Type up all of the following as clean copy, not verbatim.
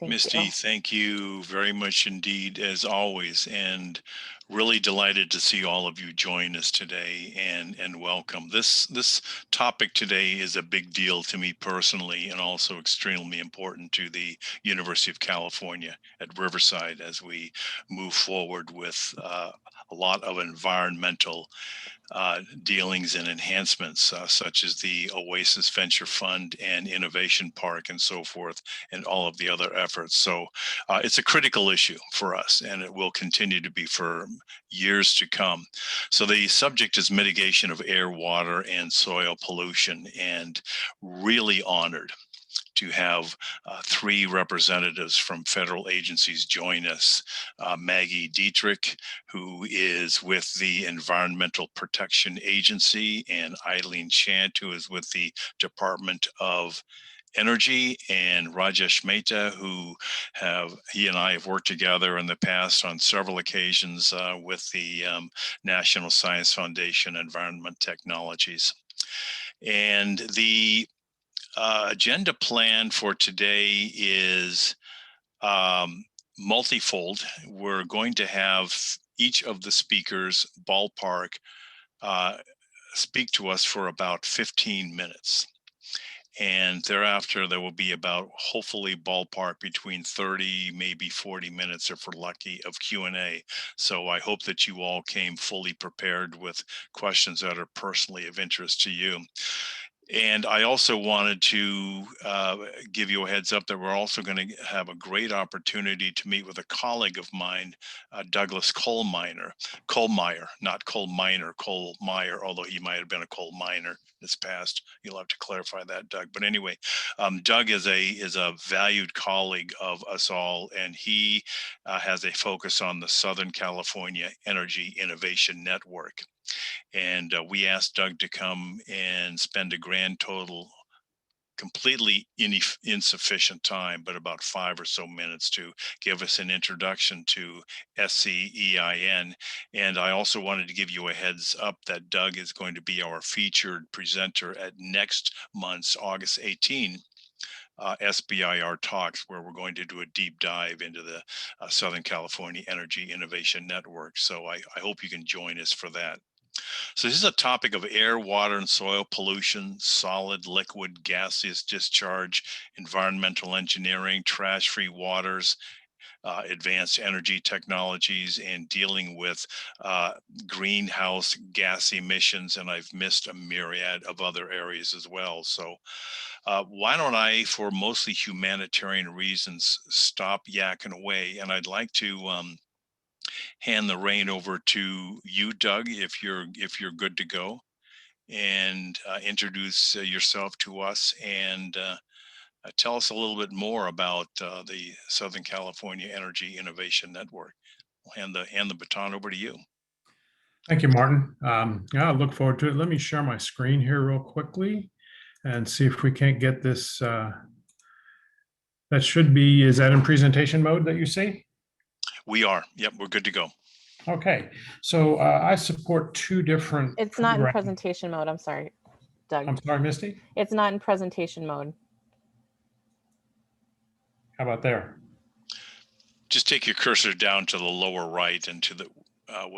Thank Misty, you. thank you very much indeed, as always, and really delighted to see all of you join us today, and welcome. This topic today is a big deal to me personally, and also extremely important to the University of California at Riverside as we move forward with a lot of environmental dealings and enhancements, such as the Oasis Venture Fund and Innovation Park and so forth, and all of the other efforts. So it's a critical issue for us, and it will continue to be for years to come. So the subject is mitigation of air, water, and soil pollution, and really honored to have three representatives from federal agencies join us. Maggie Dietrich, who is with the Environmental Protection Agency, and Eileen Chant, who is with the Department of Energy, and Rajesh Mehta, who he and I have worked together in the past on several occasions with the National Science Foundation Environment Technologies. And the agenda plan for today is multifold. We're going to have each of the speakers ballpark speak to us for about 15 minutes. And thereafter, there will be about, hopefully, ballpark between 30, maybe 40 minutes, if we're lucky, of Q&A. So I hope that you all came fully prepared with questions that are personally of interest to you. And I also wanted to give you a heads up that we're also going to have a great opportunity to meet with a colleague of mine, Douglas Kohlmeyer, not coal miner, Kohlmeyer, although he might have been a coal miner in his past. You'll have to clarify that, Doug. But anyway, Doug is a valued colleague of us all, and he has a focus on the Southern California Energy Innovation Network. And we asked Doug to come and spend a grand total, completely insufficient time, but about 5 or so minutes to give us an introduction to SCEIN. And I also wanted to give you a heads up that Doug is going to be our featured presenter at next month's August 18 SBIR Talks, where we're going to do a deep dive into the Southern California Energy Innovation Network. So I hope you can join us for that. So this is a topic of air, water, and soil pollution, solid, liquid, gaseous discharge, environmental engineering, trash-free waters, advanced energy technologies, and dealing with greenhouse gas emissions. And I've missed a myriad of other areas as well. So why don't I, for mostly humanitarian reasons, stop yakking away? And I'd like to hand the rein over to you, Doug, if you're good to go, and introduce yourself to us, and tell us a little bit more about the Southern California Energy Innovation Network. I'll hand the baton over to you. Thank you, Martin. Yeah, I look forward to it. Let me share my screen here real quickly and see if we can't get this. That should be, is that in presentation mode that you see? We are. Yep, we're good to go. Okay, so I support two different. It's not in presentation mode. I'm sorry, Doug. I'm sorry, Misty? It's not in presentation mode. How about there? Just take your cursor down to the lower right and to the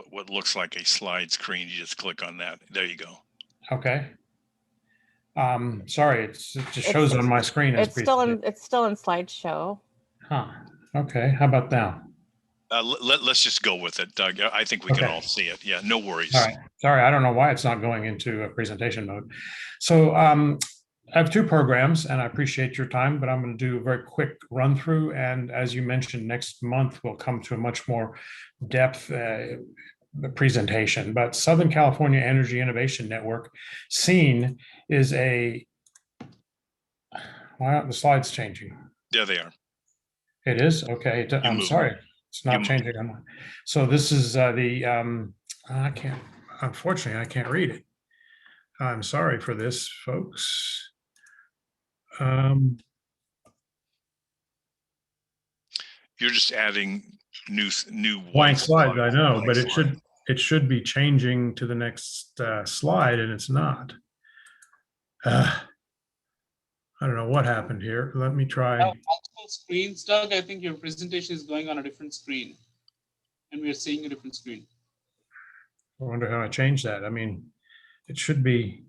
what looks like a slide screen. You just click on that. There you go. Okay. Sorry, it just shows on my screen. It's still in slideshow. Huh. Okay. How about now? Let's just go with it, Doug. I think we can all see it. Yeah, no worries. All right. Sorry, I don't know why it's not going into a presentation mode. So I have two programs, and I appreciate your time, but I'm going to do a very quick run through. And as you mentioned, next month we'll come to a much more depth presentation. But Southern California Energy Innovation Network, SEIN, is a. Why aren't the slides changing? There they are. It is? Okay. I'm sorry. It's not changing. So this is unfortunately, I can't read it. I'm sorry for this, folks. You're just adding new blank slides, I know, but it should be changing to the next slide, and it's not. I don't know what happened here. Let me try. Oh, I can screens, Doug. I think your presentation is going on a different screen, and we are seeing a different screen. I wonder how I change that. I mean, it should be.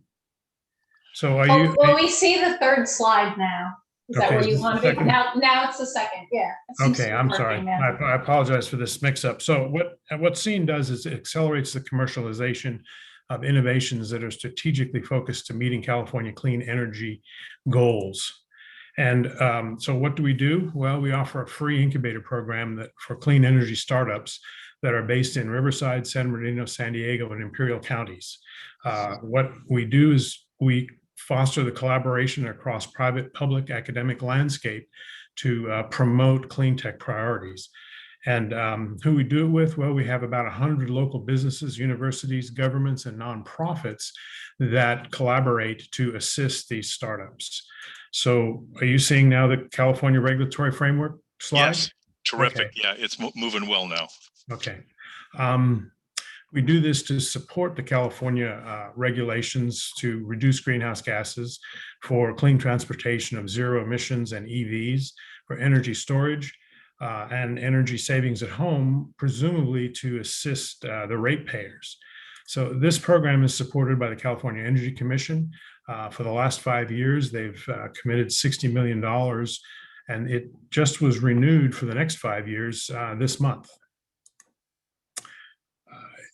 So are Well, you? well, we see the third slide now. Is that Okay, where you is want the to be? second- Now it's the second. Yeah. It seems to Okay, be I'm working sorry. now. I apologize for this mix-up. So what SEEN does is it accelerates the commercialization of innovations that are strategically focused to meeting California clean energy goals. And so what do we do? Well, we offer a free incubator program that for clean energy startups that are based in Riverside, San Bernardino, San Diego, and Imperial counties. What we do is we foster the collaboration across private, public, academic landscape to promote clean tech priorities. And who we do it with? Well, we have about 100 local businesses, universities, governments, and nonprofits that collaborate to assist these startups. So are you seeing now the California regulatory framework slide? Yes, terrific. Okay. Yeah, it's moving well now. Okay. We do this to support the California regulations to reduce greenhouse gases, for clean transportation of zero emissions and EVs, for energy storage and energy savings at home, presumably to assist the ratepayers. So this program is supported by the California Energy Commission. For the last 5 years, they've committed $60 million, and it just was renewed for the next 5 years this month.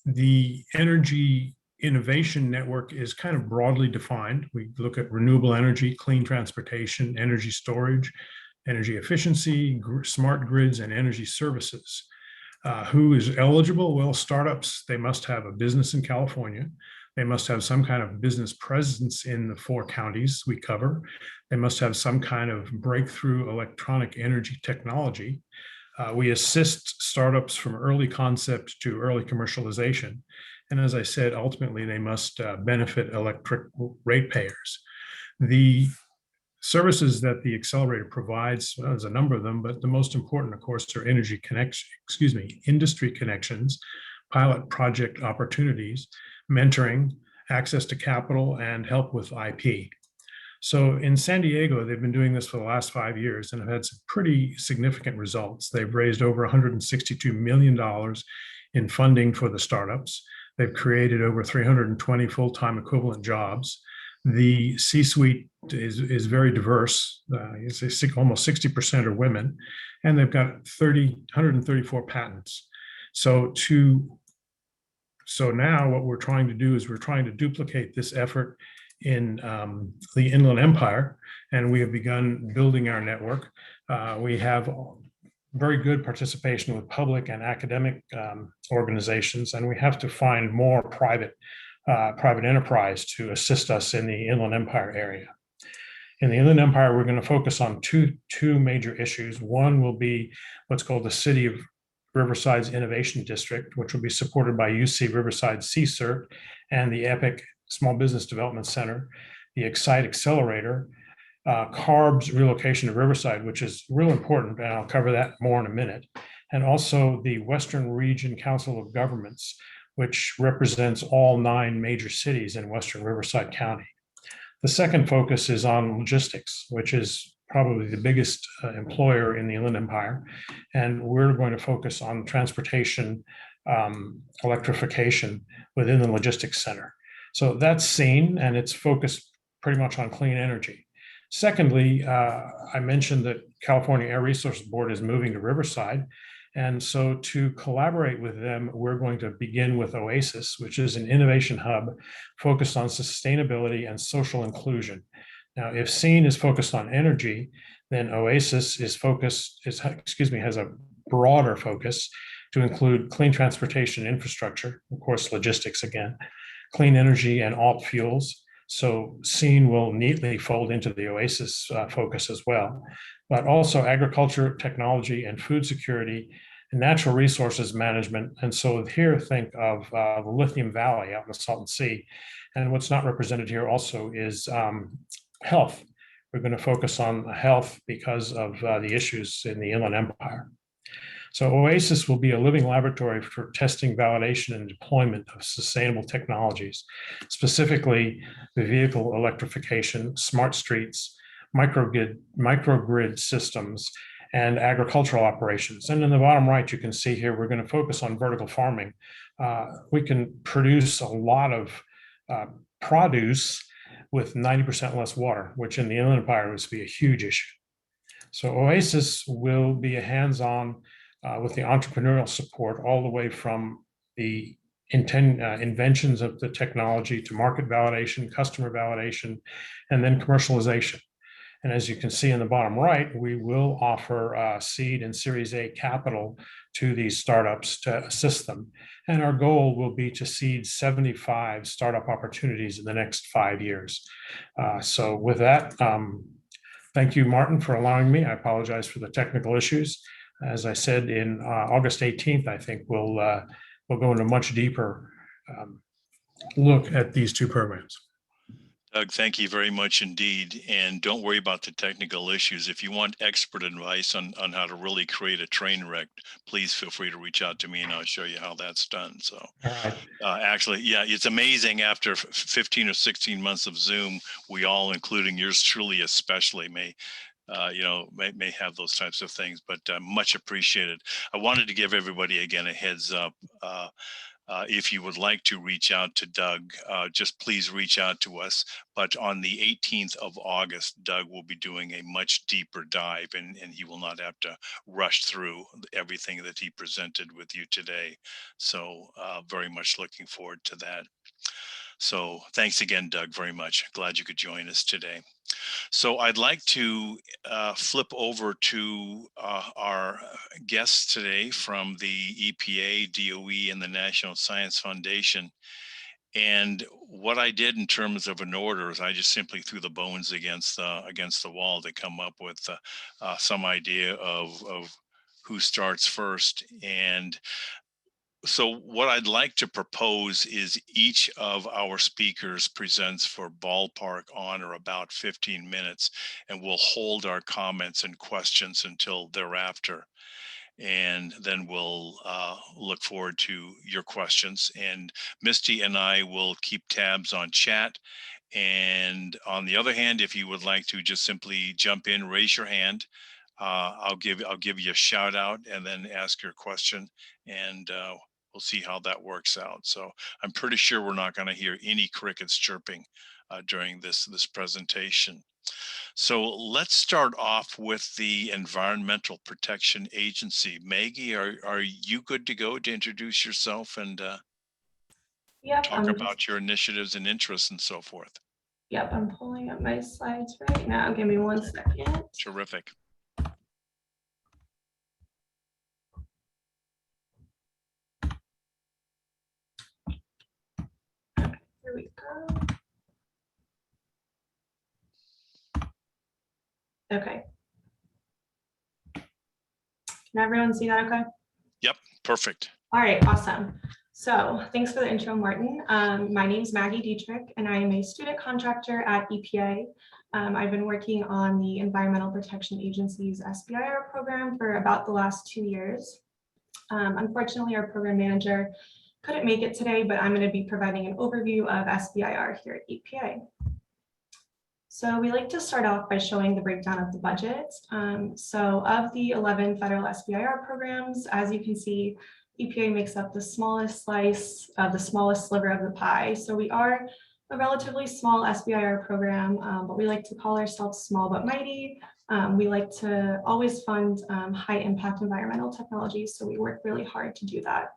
The Energy Innovation Network is kind of broadly defined. We look at renewable energy, clean transportation, energy storage, energy efficiency, smart grids, and energy services. Who is eligible? Well, startups, they must have a business in California. They must have some kind of business presence in the 4 counties we cover. They must have some kind of breakthrough electronic energy technology. We assist startups from early concept to early commercialization. And as I said, ultimately, they must benefit electric ratepayers. The services that the accelerator provides, well, there's a number of them, but the most important, of course, are industry connections, pilot project opportunities, mentoring, access to capital, and help with IP. So in San Diego, they've been doing this for the last 5 years and have had some pretty significant results. They've raised over $162 million in funding for the startups. They've created over 320 full-time equivalent jobs. The C-suite is very diverse. Almost 60% are women, and they've got 134 patents. So now what we're trying to do is we're trying to duplicate this effort in the Inland Empire, and we have begun building our network. We have very good participation with public and academic organizations, and we have to find more private enterprise to assist us in the Inland Empire area. In the Inland Empire, we're going to focus on two major issues. One will be what's called the City of Riverside's Innovation District, which will be supported by UC Riverside CSERT and the EPIC Small Business Development Center, the Excite Accelerator, CARB's relocation to Riverside, which is real important, and I'll cover that more in a minute, and also the Western Region Council of Governments, which represents all 9 major cities in Western Riverside County. The second focus is on logistics, which is probably the biggest employer in the Inland Empire, and we're going to focus on transportation electrification within the logistics center. So that's SEEN, and it's focused pretty much on clean energy. Secondly, I mentioned that California Air Resources Board is moving to Riverside. And so to collaborate with them, we're going to begin with OASIS, which is an innovation hub focused on sustainability and social inclusion. Now, if SEEN is focused on energy, then OASIS has a broader focus to include clean transportation infrastructure, of course, logistics again, clean energy and alt fuels. So SEEN will neatly fold into the OASIS focus as well, but also agriculture, technology, and food security, and natural resources management. And so here, think of the Lithium Valley out in the Salton Sea. And what's not represented here also is health. We're going to focus on health because of the issues in the Inland Empire. So OASIS will be a living laboratory for testing, validation, and deployment of sustainable technologies, specifically the vehicle electrification, smart streets, microgrid systems, and agricultural operations. And in the bottom right, you can see here, we're going to focus on vertical farming. We can produce a lot of produce with 90% less water, which in the Inland Empire would be a huge issue. So OASIS will be a hands-on with the entrepreneurial support all the way from the inventions of the technology to market validation, customer validation, and then commercialization. And as you can see in the bottom right, we will offer seed and Series A capital to these startups to assist them. And our goal will be to seed 75 startup opportunities in the next 5 years. So with that, thank you, Martin, for allowing me. I apologize for the technical issues. As I said, in August 18th, I think we'll go into a much deeper look at these two programs. Doug, thank you very much indeed. And don't worry about the technical issues. If you want expert advice on how to really create a train wreck, please feel free to reach out to me and I'll show you how that's done. So All right. actually, yeah, it's amazing after 15 or 16 months of Zoom, we all, including yours truly especially, may have those types of things, but much appreciated. I wanted to give everybody again a heads up. If you would like to reach out to Doug, just please reach out to us. But on the 18th of August, Doug will be doing a much deeper dive and he will not have to rush through everything that he presented with you today. So very much looking forward to that. So thanks again, Doug, very much. Glad you could join us today. So I'd like to flip over to our guests today from the EPA, DOE, and the National Science Foundation. And what I did in terms of an order is I just simply threw the bones against the wall to come up with some idea of who starts first. And so what I'd like to propose is each of our speakers presents for ballpark on or about 15 minutes, and we'll hold our comments and questions until thereafter. And then we'll look forward to your questions. And Misty and I will keep tabs on chat. And on the other hand, if you would like to just simply jump in, raise your hand. I'll give you a shout out and then ask your question, and we'll see how that works out. So I'm pretty sure we're not going to hear any crickets chirping during this presentation. So let's start off with the Environmental Protection Agency. Maggie, are you good to go to introduce yourself and Yep, talk about your initiatives and interests and so forth? Yep, I'm pulling up my slides right now. Give me 1 second. Terrific. Here we go. Okay. Can everyone see that okay? Yep, perfect. All right, awesome. So thanks for the intro, Martin. My name is Maggie Dietrich, and I am a student contractor at EPA. I've been working on the Environmental Protection Agency's SBIR program for about the last 2 years. Unfortunately, our program manager couldn't make it today, but I'm going to be providing an overview of SBIR here at EPA. So we like to start off by showing the breakdown of the budget. So of the 11 federal SBIR programs, as you can see, EPA makes up the smallest slice, the smallest sliver of the pie. So we are a relatively small SBIR program, but we like to call ourselves small but mighty. We like to always fund high impact environmental technologies, so we work really hard to do that.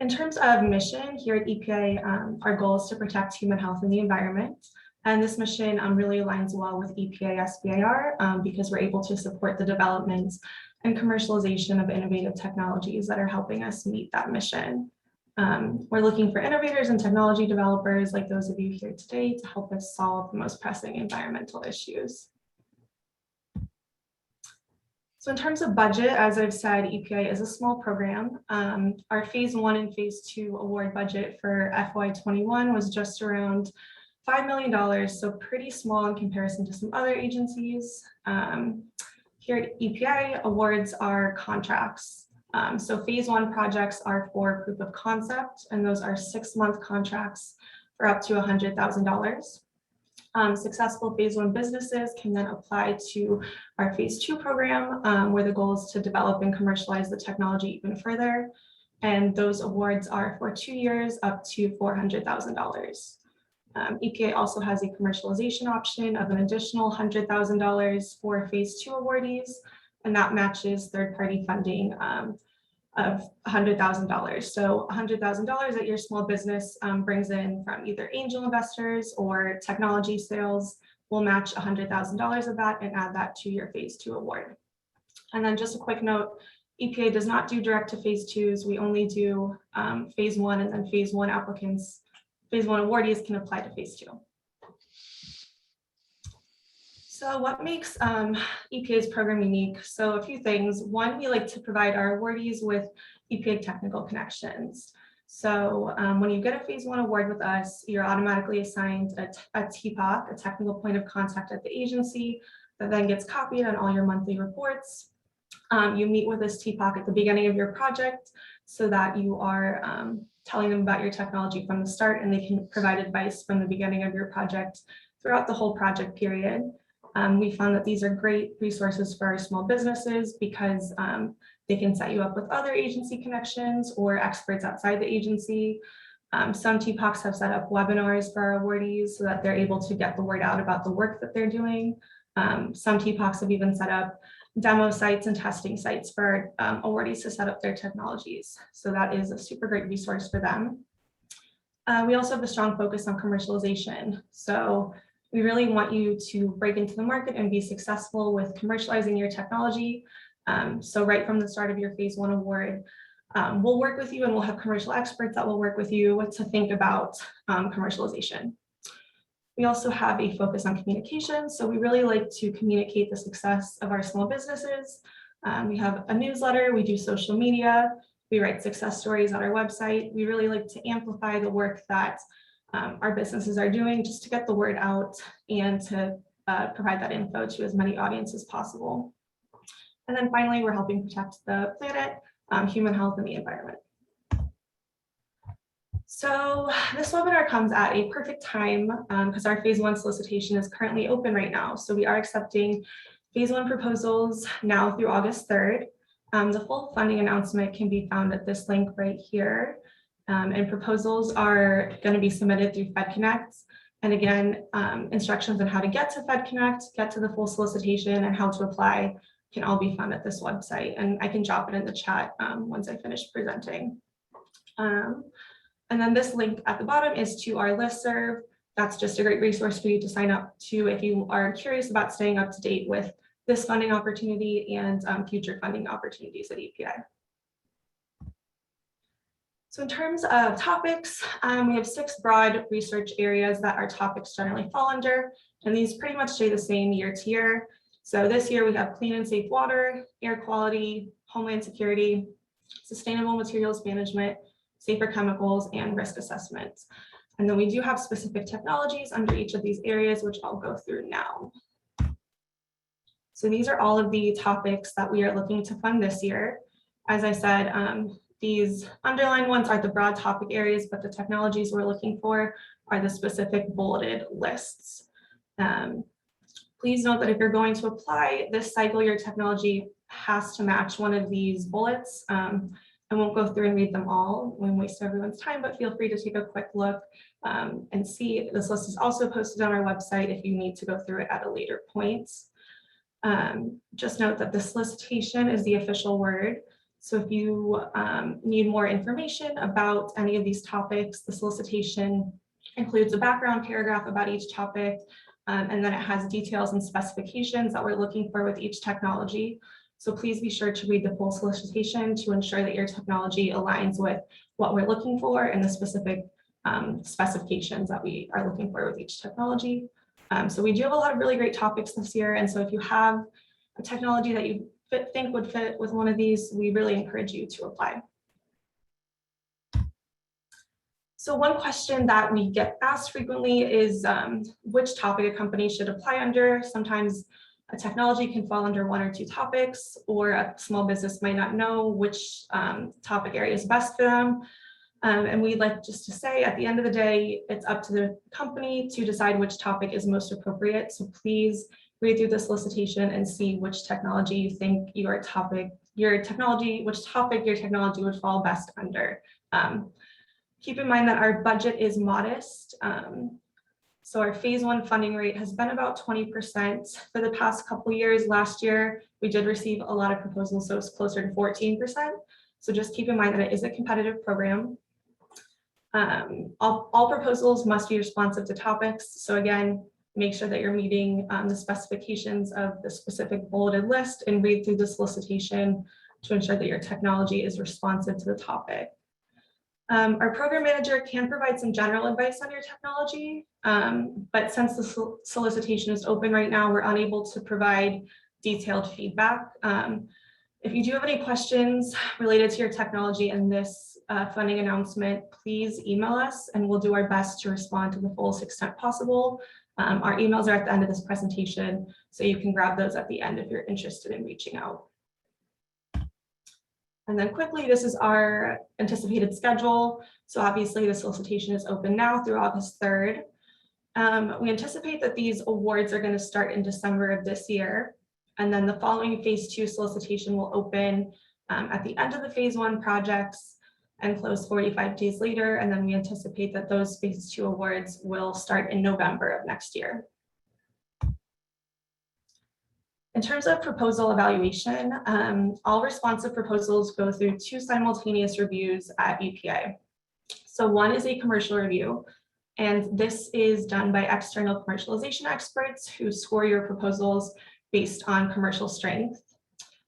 In terms of mission, here at EPA, our goal is to protect human health and the environment. And this mission really aligns well with EPA SBIR because we're able to support the development and commercialization of innovative technologies that are helping us meet that mission. We're looking for innovators and technology developers like those of you here today to help us solve the most pressing environmental issues. So in terms of budget, as I've said, EPA is a small program. Our phase 1 and phase 2 award budget for FY21 was just around $5 million, so pretty small in comparison to some other agencies. Here at EPA, awards are contracts. So phase 1 projects are for proof of concept, and those are 6-month contracts for up to $100,000. Successful phase 1 businesses can then apply to our phase 2 program, where the goal is to develop and commercialize the technology even further. And those awards are for 2 years up to $400,000. EPA also has a commercialization option of an additional $100,000 for phase 2 awardees, and that matches third-party funding of $100,000. So $100,000 that your small business brings in from either angel investors or technology sales will match $100,000 of that and add that to your phase 2 award. And then just a quick note, EPA does not do direct to phase 2s. We only do phase 1, and then phase 1 applicants, phase 1 awardees can apply to phase 2. So what makes EPA's program unique? So a few things. One, we like to provide our awardees with EPA technical connections. So when you get a phase 1 award with us, you're automatically assigned a TPOC, a technical point of contact at the agency, that then gets copied on all your monthly reports. You meet with this TPOC at the beginning of your project so that you are telling them about your technology from the start, and they can provide advice from the beginning of your project throughout the whole project period. We found that these are great resources for our small businesses because they can set you up with other agency connections or experts outside the agency. Some TPOCs have set up webinars for our awardees so that they're able to get the word out about the work that they're doing. Some TPOCs have even set up demo sites and testing sites for awardees to set up their technologies. So that is a super great resource for them. We also have a strong focus on commercialization. So we really want you to break into the market and be successful with commercializing your technology. So right from the start of your phase 1 award, we'll work with you, and we'll have commercial experts that will work with you to think about commercialization. We also have a focus on communication. So we really like to communicate the success of our small businesses. We have a newsletter, we do social media, we write success stories on our website. We really like to amplify the work that our businesses are doing just to get the word out and to provide that info to as many audiences as possible. And then finally, we're helping protect the planet, human health, and the environment. So this webinar comes at a perfect time because our phase 1 solicitation is currently open right now. So we are accepting phase 1 proposals now through August 3rd. The full funding announcement can be found at this link right here. And proposals are going to be submitted through FedConnect. And again, instructions on how to get to FedConnect, get to the full solicitation, and how to apply can all be found at this website. And I can drop it in the chat once I finish presenting. And then this link at the bottom is to our listserv. That's just a great resource for you to sign up to if you are curious about staying up to date with this funding opportunity and future funding opportunities at EPA. So in terms of topics, we have 6 broad research areas that our topics generally fall under, and these pretty much stay the same year to year. So this year we have clean and safe water, air quality, homeland security, sustainable materials management, safer chemicals, and risk assessment. And then we do have specific technologies under each of these areas, which I'll go through now. So these are all of the topics that we are looking to fund this year. As I said, these underlined ones are the broad topic areas, but the technologies we're looking for are the specific bulleted lists. Please note that if you're going to apply this cycle, your technology has to match one of these bullets. I won't go through and read them all, we won't waste everyone's time, but feel free to take a quick look and see. This list is also posted on our website if you need to go through it at a later point. Just note that the solicitation is the official word. So if you need more information about any of these topics, the solicitation includes a background paragraph about each topic, and then it has details and specifications that we're looking for with each technology. So please be sure to read the full solicitation to ensure that your technology aligns with what we're looking for and the specific specifications that we are looking for with each technology. So we do have a lot of really great topics this year. And so if you have a technology that you think would fit with one of these, we really encourage you to apply. So one question that we get asked frequently is which topic a company should apply under. Sometimes a technology can fall under 1 or 2 topics, or a small business might not know which topic area is best for them. And we'd like just to say at the end of the day, it's up to the company to decide which topic is most appropriate. So please read through the solicitation and see which technology you think which topic your technology would fall best under. Keep in mind that our budget is modest. So our phase 1 funding rate has been about 20% for the past couple of years. Last year, we did receive a lot of proposals, so it's closer to 14%. So just keep in mind that it is a competitive program. All proposals must be responsive to topics. So again, make sure that you're meeting the specifications of the specific bulleted list and read through the solicitation to ensure that your technology is responsive to the topic. Our program manager can provide some general advice on your technology, but since the solicitation is open right now, we're unable to provide detailed feedback. If you do have any questions related to your technology and this funding announcement, please email us and we'll do our best to respond to the fullest extent possible. Our emails are at the end of this presentation, so you can grab those at the end if you're interested in reaching out. And then quickly, this is our anticipated schedule. So obviously the solicitation is open now through August 3rd. We anticipate that these awards are going to start in December of this year. And then the following phase 2 solicitation will open at the end of the phase 1 projects and close 45 days later. And then we anticipate that those phase 2 awards will start in November of next year. In terms of proposal evaluation, all responsive proposals go through 2 simultaneous reviews at EPA. So one is a commercial review, and this is done by external commercialization experts who score your proposals based on commercial strength.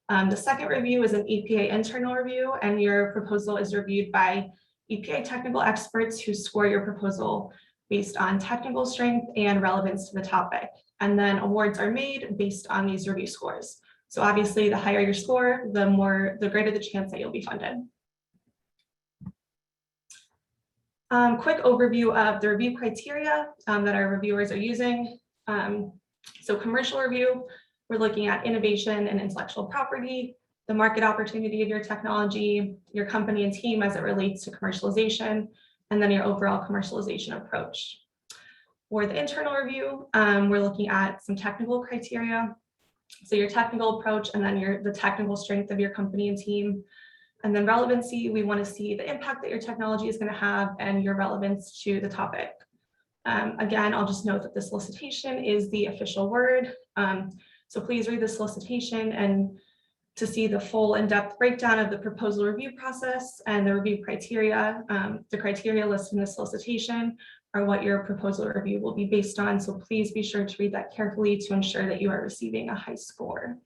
The second review is an EPA internal review, and your proposal is reviewed by EPA technical experts who score your proposal based on technical strength and relevance to the topic. And then awards are made based on these review scores. So obviously, the higher your score, the greater the chance that you'll be funded. Quick overview of the review criteria that our reviewers are using. So commercial review, we're looking at innovation and intellectual property, the market opportunity of your technology, your company and team as it relates to commercialization, and then your overall commercialization approach. For the internal review, we're looking at some technical criteria. So your technical approach, and then the technical strength of your company and team. And then relevancy, we want to see the impact that your technology is going to have and your relevance to the topic. Again, I'll just note that the solicitation is the official word. So please read the solicitation and to see the full in-depth breakdown of the proposal review process and the review criteria. The criteria listed in the solicitation are what your proposal review will be based on. So please be sure to read that carefully to ensure that you are receiving a high score.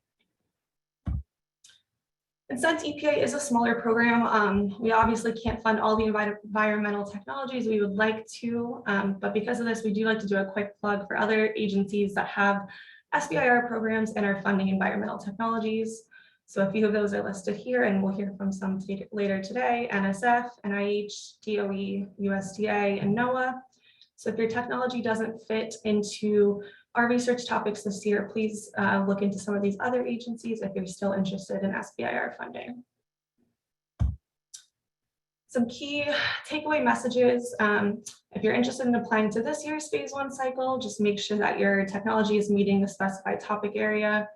And since EPA is a smaller program, we obviously can't fund all the environmental technologies we would like to, but because of this, we do like to do a quick plug for other agencies that have SBIR programs and are funding environmental technologies. So a few of those are listed here, and we'll hear from some later today: NSF, NIH, DOE, USDA, and NOAA. So if your technology doesn't fit into our research topics this year, please look into some of these other agencies if you're still interested in SBIR funding. Some key takeaway messages. If you're interested in applying to this year's phase 1 cycle, just make sure that your technology is meeting the specified topic area.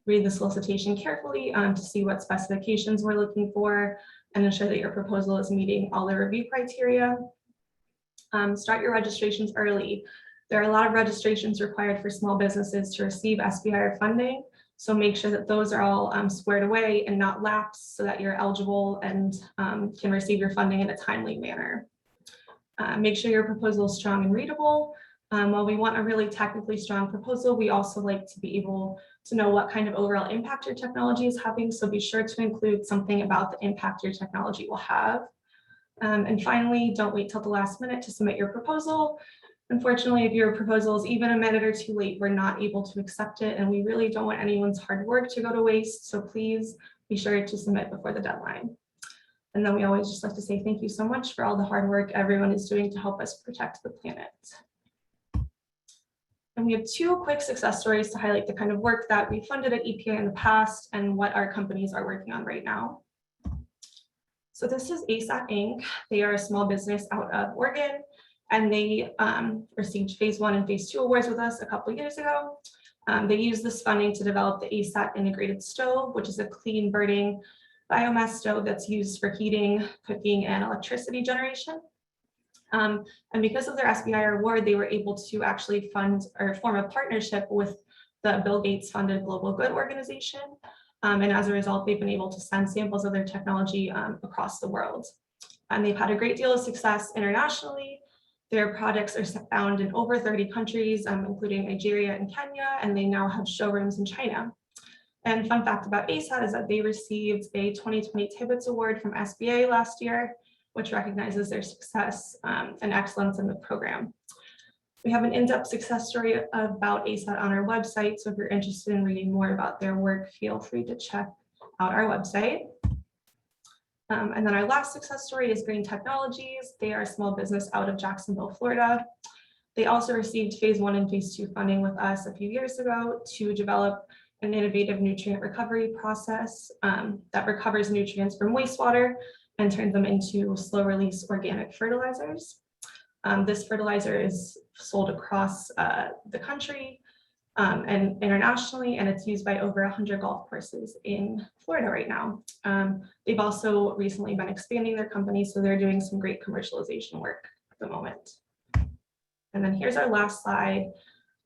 Read the solicitation carefully to see what specifications we're looking for and ensure that your proposal is meeting all the review criteria. Start your registrations early. There are a lot of registrations required for small businesses to receive SBIR funding. So make sure that those are all squared away and not lapsed so that you're eligible and can receive your funding in a timely manner. Make sure your proposal is strong and readable. While we want a really technically strong proposal, we also like to be able to know what kind of overall impact your technology is having. So be sure to include something about the impact your technology will have. And finally, don't wait till the last minute to submit your proposal. Unfortunately, if your proposal is even a minute or two late, we're not able to accept it, and we really don't want anyone's hard work to go to waste. So please be sure to submit before the deadline. And then we always just like to say thank you so much for all the hard work everyone is doing to help us protect the planet. And we have 2 quick success stories to highlight the kind of work that we funded at EPA in the past and what our companies are working on right now. So this is ASAT Inc. They are a small business out of Oregon, and they received phase 1 and phase 2 awards with us a couple years ago. They used this funding to develop the ASAT integrated stove, which is a clean burning biomass stove that's used for heating, cooking, and electricity generation. And because of their SBIR award, they were able to actually fund or form a partnership with the Bill Gates funded Global Good organization. And as a result, they've been able to send samples of their technology across the world. And they've had a great deal of success internationally. Their products are found in over 30 countries, including Nigeria and Kenya, and they now have showrooms in China. And fun fact about ASAT is that they received a 2020 Tibbetts Award from SBA last year, which recognizes their success and excellence in the program. We have an in-depth success story about ASAT on our website, so if you're interested in reading more about their work, feel free to check out our website. And then our last success story is Green Technologies. They are a small business out of Jacksonville, Florida. They also received phase 1 and phase 2 funding with us a few years ago to develop an innovative nutrient recovery process that recovers nutrients from wastewater and turns them into slow release organic fertilizers. This fertilizer is sold across the country and internationally, and it's used by over 100 golf courses in Florida right now. They've also recently been expanding their company, so they're doing some great commercialization work at the moment. And then here's our last slide,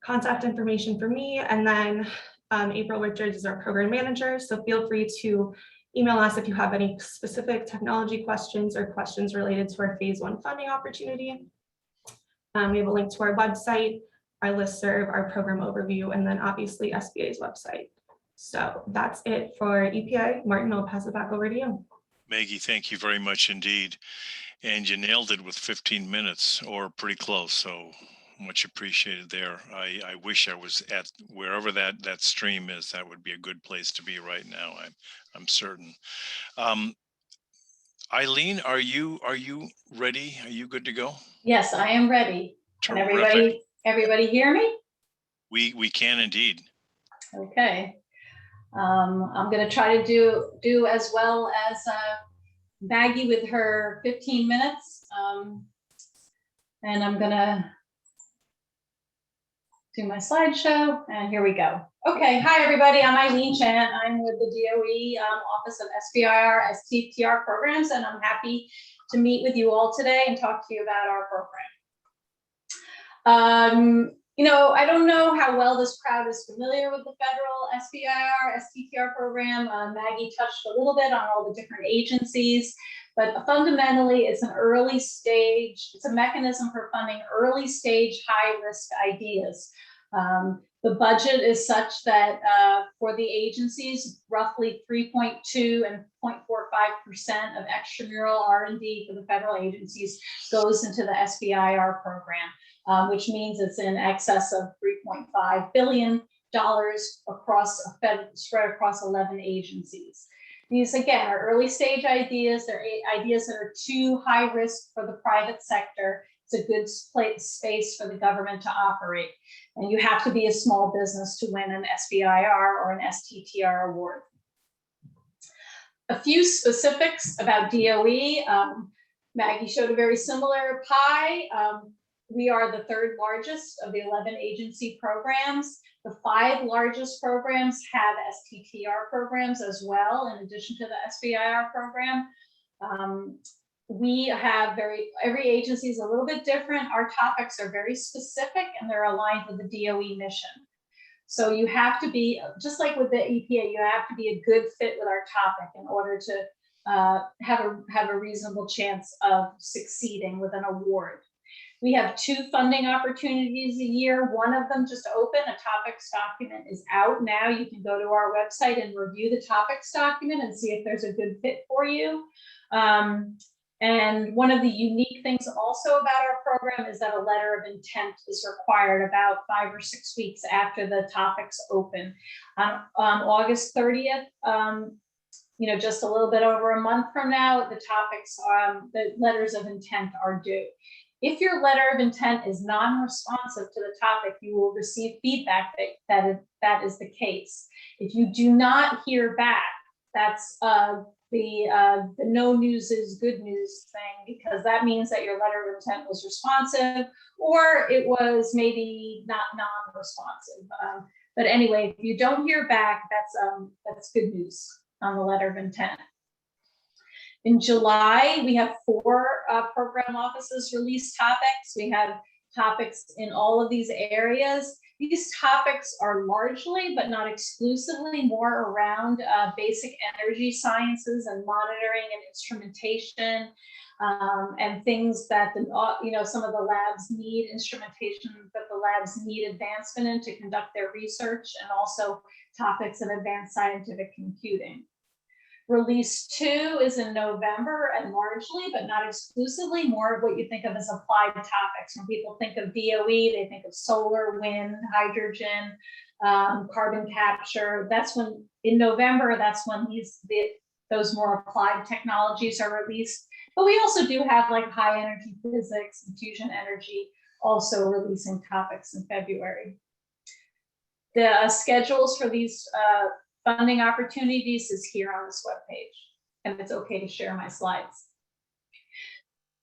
contact information for me, and then April Richards is our program manager, so feel free to email us if you have any specific technology questions or questions related to our phase 1 funding opportunity. We have a link to our website, our listserv, our program overview, and then obviously SBA's website. So that's it for EPA. Martin, I'll pass it back over to you. Maggie, thank you very much indeed. And you nailed it with 15 minutes or pretty close. So much appreciated there. I wish I was at wherever that stream is. That would be a good place to be right now. I'm certain. Eileen, are you ready? Are you good to go? Yes, I am ready. Can Terrific. everybody hear me? We can indeed. Okay. I'm going to try to do as well as Maggie with her 15 minutes. And I'm going to do my slideshow, and here we go. Okay, hi everybody, I'm Eileen Chan. I'm with the DOE Office of SBIR, STTR programs, and I'm happy to meet with you all today and talk to you about our program. You know, I don't know how well this crowd is familiar with the federal SBIR, STTR program. Maggie touched a little bit on all the different agencies, but fundamentally it's an early stage, it's a mechanism for funding early stage high risk ideas. The budget is such that for the agencies, roughly 3.2 and 0.45% of extramural R&D for the federal agencies goes into the SBIR program, which means it's in excess of $3.5 billion spread across 11 agencies. These, again, are early stage ideas. They're ideas that are too high risk for the private sector. It's a good space for the government to operate. And you have to be a small business to win an SBIR or an STTR award. A few specifics about DOE. Maggie showed a very similar pie. We are the third largest of the 11 agency programs. The 5 largest programs have STTR programs as well, in addition to the SBIR program. We have every agency is a little bit different. Our topics are very specific and they're aligned with the DOE mission. So you have to be, just like with the EPA, you have to be a good fit with our topic in order to have a reasonable chance of succeeding with an award. We have 2 funding opportunities a year. One of them just open, a topics document is out now. You can go to our website and review the topics document and see if there's a good fit for you. And one of the unique things also about our program is that a letter of intent is required about 5 or 6 weeks after the topics open. On August 30th, you know, just a little bit over a month from now, the topics, the letters of intent are due. If your letter of intent is non-responsive to the topic, you will receive feedback that is the case. If you do not hear back, that's the no news is good news thing, because that means that your letter of intent was responsive, or it was maybe not non-responsive. But anyway, if you don't hear back, that's good news on the letter of intent. In July, we have 4 program offices release topics. We have topics in all of these areas. These topics are largely, but not exclusively, more around basic energy sciences and monitoring and instrumentation, and things that some of the labs need, instrumentation that the labs need advancement in to conduct their research, and also topics in advanced scientific computing. Release 2 is in November, and largely, but not exclusively, more of what you think of as applied topics. When people think of DOE, they think of solar, wind, hydrogen, carbon capture. That's when, in November, that's when those more applied technologies are released. But we also do have like high energy physics and fusion energy also releasing topics in February. The schedules for these funding opportunities is here on this webpage, and it's okay to share my slides.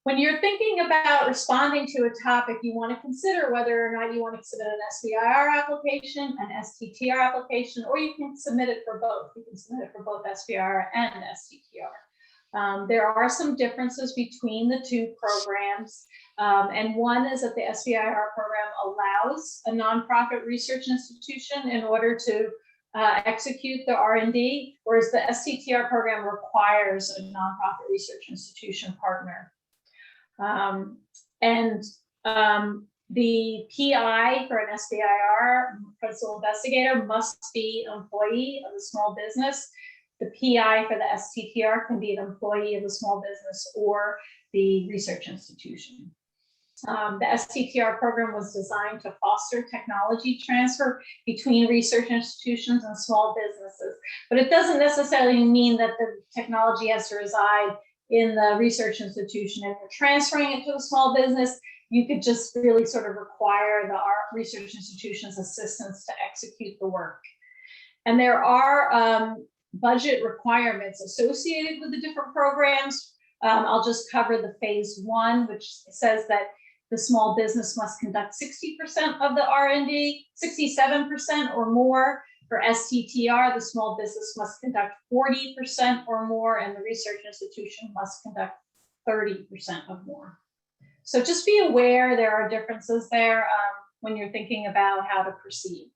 When you're thinking about responding to a topic, you want to consider whether or not you want to submit an SBIR application, an STTR application, or you can submit it for both. You can submit it for both SBIR and STTR. There are some differences between the 2 programs, and one is that the SBIR program allows a nonprofit research institution in order to execute the R&D, whereas the STTR program requires a nonprofit research institution partner. The PI for an SBIR, principal investigator, must be an employee of a small business. The PI for the STTR can be an employee of a small business or the research institution. The STTR program was designed to foster technology transfer between research institutions and small businesses, but it doesn't necessarily mean that the technology has to reside in the research institution. If you're transferring it to a small business, you could just really sort of require the research institution's assistance to execute the work. And there are budget requirements associated with the different programs. I'll just cover the phase 1, which says that the small business must conduct 60% of the R&D, 67% or more. For STTR, the small business must conduct 40% or more, and the research institution must conduct 30% or more. So just be aware there are differences there when you're thinking about how to proceed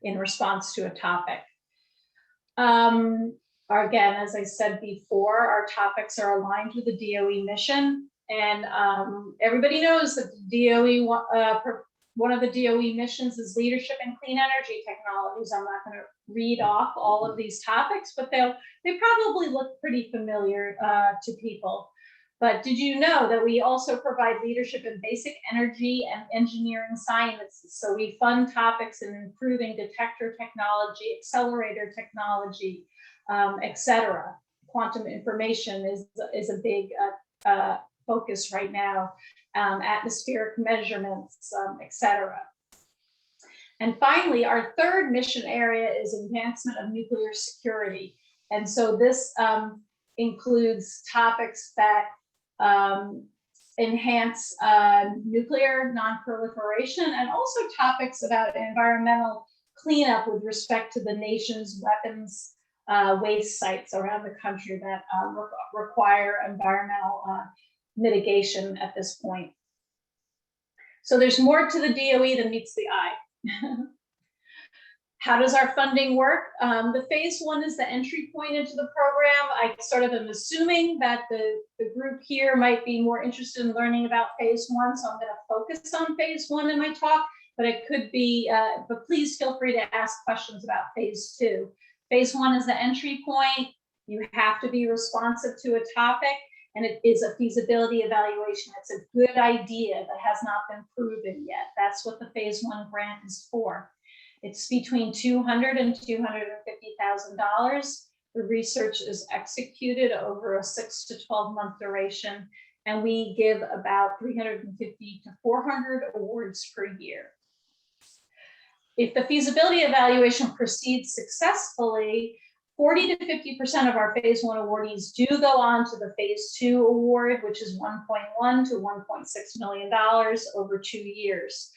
in response to a topic. Again, as I said before, our topics are aligned with the DOE mission. And everybody knows that the DOE, one of the DOE missions is leadership in clean energy technologies. I'm not going to read off all of these topics, but they probably look pretty familiar to people. But did you know that we also provide leadership in basic energy and engineering sciences? So we fund topics in improving detector technology, accelerator technology, etc. Quantum information is a big focus right now, atmospheric measurements, etc. And finally, our third mission area is advancement of nuclear security. And so this includes topics that enhance nuclear non-proliferation, and also topics about environmental cleanup with respect to the nation's weapons waste sites around the country that require environmental mitigation at this point. So there's more to the DOE than meets the eye. How does our funding work? The phase 1 is the entry point into the program. I sort of am assuming that the group here might be more interested in learning about phase 1, so I'm going to focus on phase 1 in my talk, but it could be, but please feel free to ask questions about phase 2. Phase 1 is the entry point. You have to be responsive to a topic, and it is a feasibility evaluation. It's a good idea that has not been proven yet. That's what the phase 1 grant is for. It's between $200,000 and $250,000. The research is executed over a 6 to 12 month duration, and we give about 350 to 400 awards per year. If the feasibility evaluation proceeds successfully, 40 to 50% of our phase 1 awardees do go on to the phase 2 award, which is $1.1 to $1.6 million over 2 years.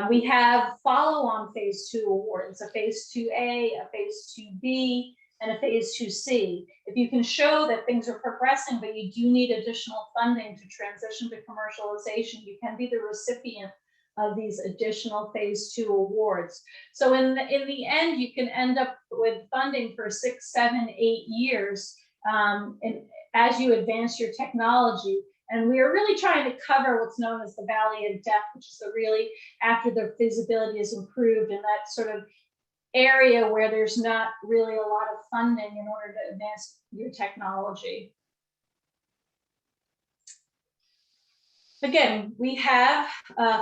We have follow-on phase 2 awards, a phase 2A, a phase 2B, and a phase 2C. If you can show that things are progressing, but you do need additional funding to transition to commercialization, you can be the recipient of these additional phase 2 awards. So in the end, you can end up with funding for 6, 7, 8 years and as you advance your technology. And we are really trying to cover what's known as the valley of death, which is the really after the feasibility is improved and that sort of area where there's not really a lot of funding in order to advance your technology. Again, we have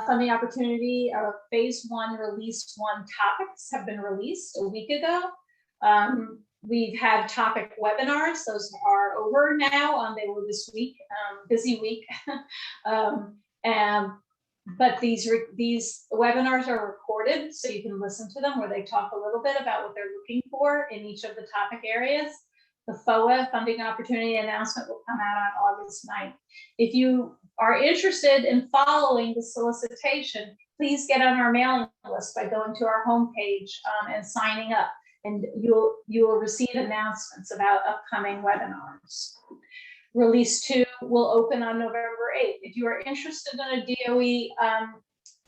funding opportunity. Our phase 1 release 1 topics have been released a week ago. We've had topic webinars. Those are over now. They were this week, busy week. But these webinars are recorded, so you can listen to them where they talk a little bit about what they're looking for in each of the topic areas. The FOA funding opportunity announcement will come out on August 9th. If you are interested in following the solicitation, please get on our mailing list by going to our homepage and signing up, and you will receive announcements about upcoming webinars. Release 2 will open on November 8th. If you are interested in a DOE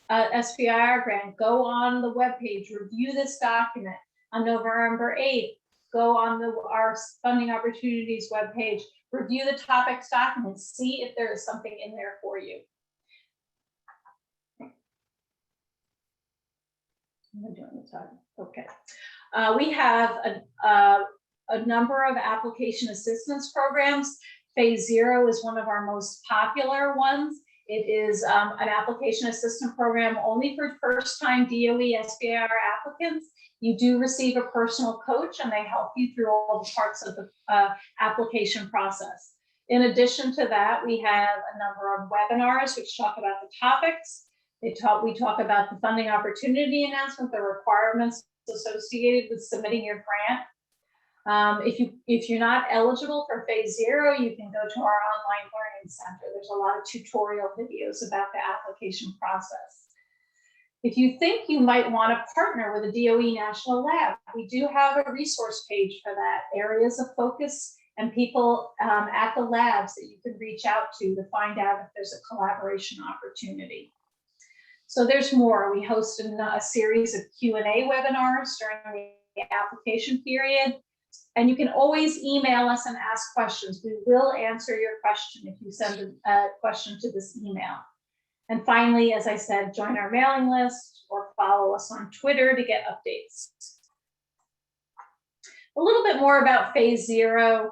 SBIR grant, go on the webpage, review this document. On November 8th, go on our funding opportunities webpage, review the topics document, see if there is something in there for you. Okay. We have a number of application assistance programs. Phase 0 is one of our most popular ones. It is an application assistance program only for first-time DOE SBIR applicants. You do receive a personal coach and they help you through all the parts of the application process. In addition to that, we have a number of webinars which talk about the topics. We talk about the funding opportunity announcement, the requirements associated with submitting your grant. If you're not eligible for phase 0, you can go to our online learning center. There's a lot of tutorial videos about the application process. If you think you might want to partner with a DOE national lab, we do have a resource page for that, areas of focus and people at the labs that you can reach out to find out if there's a collaboration opportunity. So there's more. We host a series of Q&A webinars during the application period. And you can always email us and ask questions. We will answer your question if you send a question to this email. And finally, as I said, join our mailing list or follow us on Twitter to get updates. A little bit more about phase 0.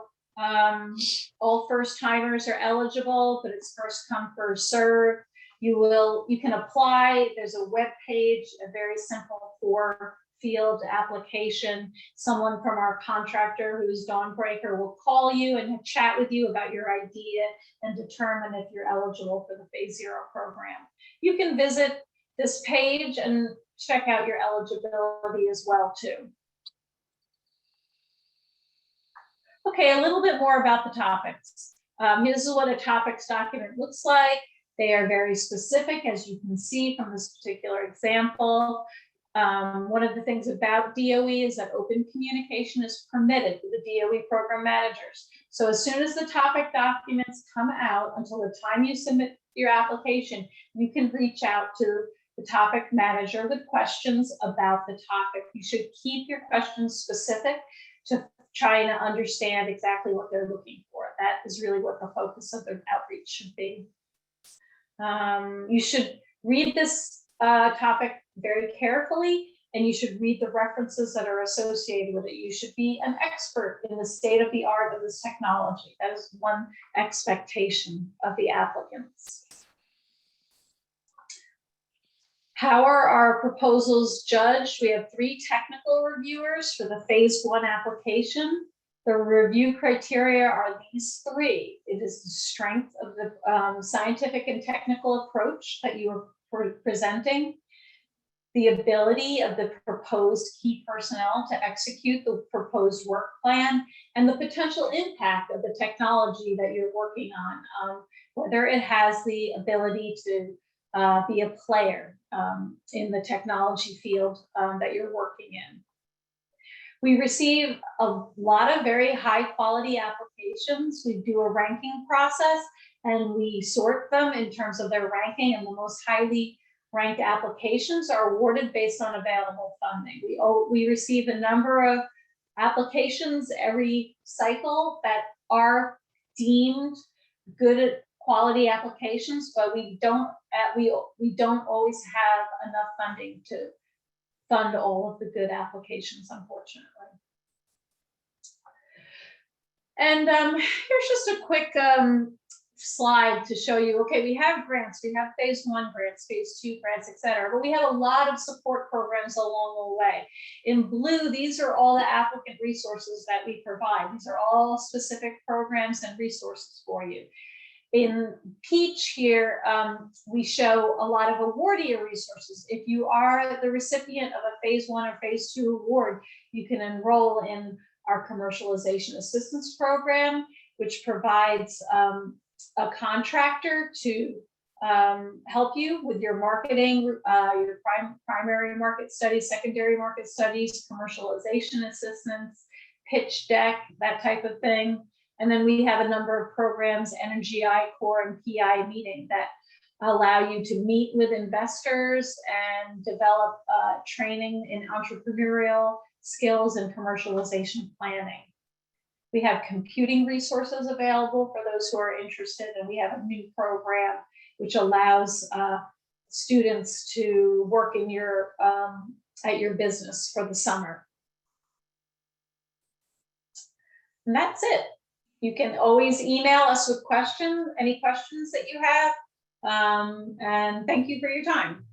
All first timers are eligible, but it's first come, first serve. You can apply. There's a web page, a very simple 4-field application. Someone from our contractor, who is Dawnbreaker, will call you and chat with you about your idea and determine if you're eligible for the phase 0 program. You can visit this page and check out your eligibility as well too. Okay, a little bit more about the topics. This is what a topics document looks like. They are very specific, as you can see from this particular example. One of the things about DOE is that open communication is permitted with the DOE program managers. So as soon as the topic documents come out, until the time you submit your application, you can reach out to the topic manager with questions about the topic. You should keep your questions specific to trying to understand exactly what they're looking for. That is really what the focus of the outreach should be. You should read this topic very carefully, and you should read the references that are associated with it. You should be an expert in the state of the art of this technology. That is one expectation of the applicants. How are our proposals judged? We have 3 technical reviewers for the phase 1 application. The review criteria are these 3. It is the strength of the scientific and technical approach that you are presenting. the ability of the proposed key personnel to execute the proposed work plan, and the potential impact of the technology that you're working on, whether it has the ability to be a player in the technology field that you're working in. We receive a lot of very high quality applications. We do a ranking process and we sort them in terms of their ranking, and the most highly ranked applications are awarded based on available funding. We receive a number of applications every cycle that are deemed good quality applications, but we don't always have enough funding to fund all of the good applications, unfortunately. And here's just a quick slide to show you, okay, we have grants, we have phase 1 grants, phase 2 grants, et cetera, but we have a lot of support programs along the way. In blue, these are all the applicant resources that we provide. These are all specific programs and resources for you. In peach here, we show a lot of awardee resources. If you are the recipient of a phase 1 or phase 2 award, you can enroll in our commercialization assistance program, which provides a contractor to help you with your marketing, your primary market studies, secondary market studies, commercialization assistance, pitch deck, that type of thing. And then we have a number of programs, NGI Core and PI Meeting, that allow you to meet with investors and develop training in entrepreneurial skills and commercialization planning. We have computing resources available for those who are interested, and we have a new program which allows students to work in your at your business for the summer. And that's it. You can always email us with questions, any questions that you have, and thank you for your time.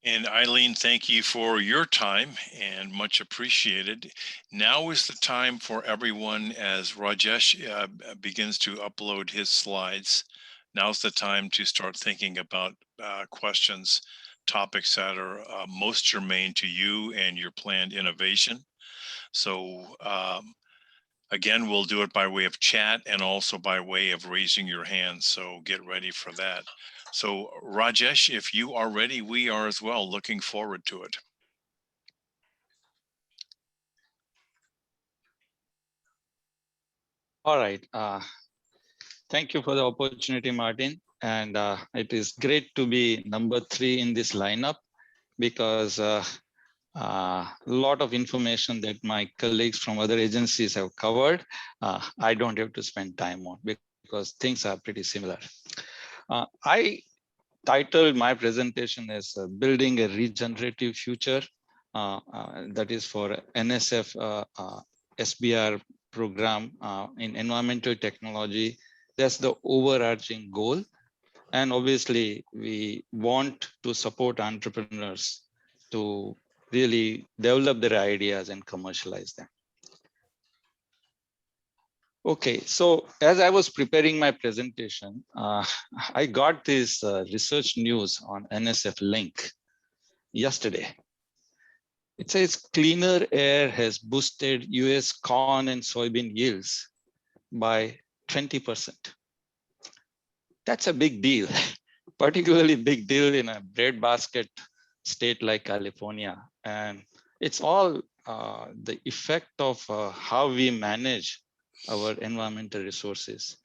And Eileen, thank you for your time and much appreciated. Now is the time for everyone as Rajesh begins to upload his slides. Now's the time to start thinking about questions, topics that are most germane to you and your planned innovation. So again, we'll do it by way of chat and also by way of raising your hand. So get ready for that. So Rajesh, if you are ready, we are as well. Looking forward to it. All right. Thank you for the opportunity, Martin. And it is great to be number 3 in this lineup, because a lot of information that my colleagues from other agencies have covered, I don't have to spend time on because things are pretty similar. I titled my presentation as Building a Regenerative Future. That is for NSF SBIR program in environmental technology. That's the overarching goal. And obviously, we want to support entrepreneurs to really develop their ideas and commercialize them. Okay, so as I was preparing my presentation, I got this research news on NSF Link yesterday. It says cleaner air has boosted US corn and soybean yields by 20%. That's a big deal, particularly big deal in a breadbasket state like California. And it's all the effect of how we manage our environmental resources.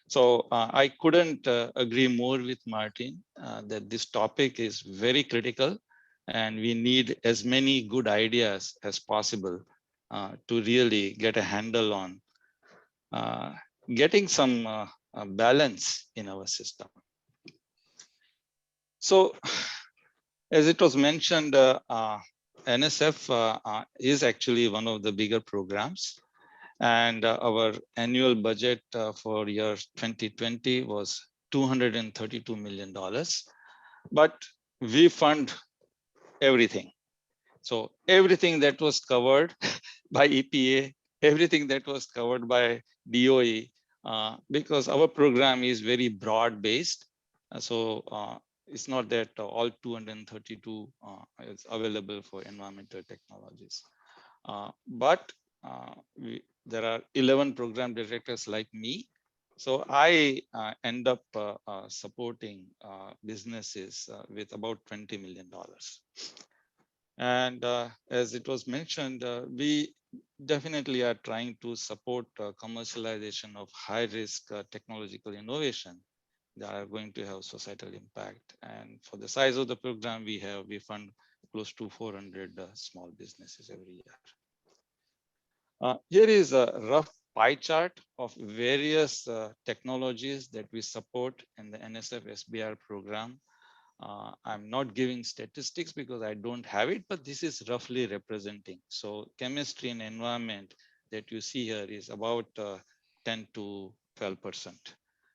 So I couldn't agree more with Martin that this topic is very critical, and we need as many good ideas as possible to really get a handle on getting some balance in our system. So as it was mentioned, NSF is actually one of the bigger programs. And our annual budget for year 2020 was $232 million. But we fund everything. So everything that was covered by EPA, everything that was covered by DOE, because our program is very broad based. So it's not that all 232 is available for environmental technologies. But there are 11 program directors like me. So I end up supporting businesses with about $20 million. And as it was mentioned, we definitely are trying to support commercialization of high risk technological innovation that are going to have societal impact. And for the size of the program we fund close to 400 small businesses every year. Here is a rough pie chart of various technologies that we support in the NSF SBIR program. I'm not giving statistics because I don't have it, but this is roughly representing. So chemistry and environment that you see here is about 10 to 12%.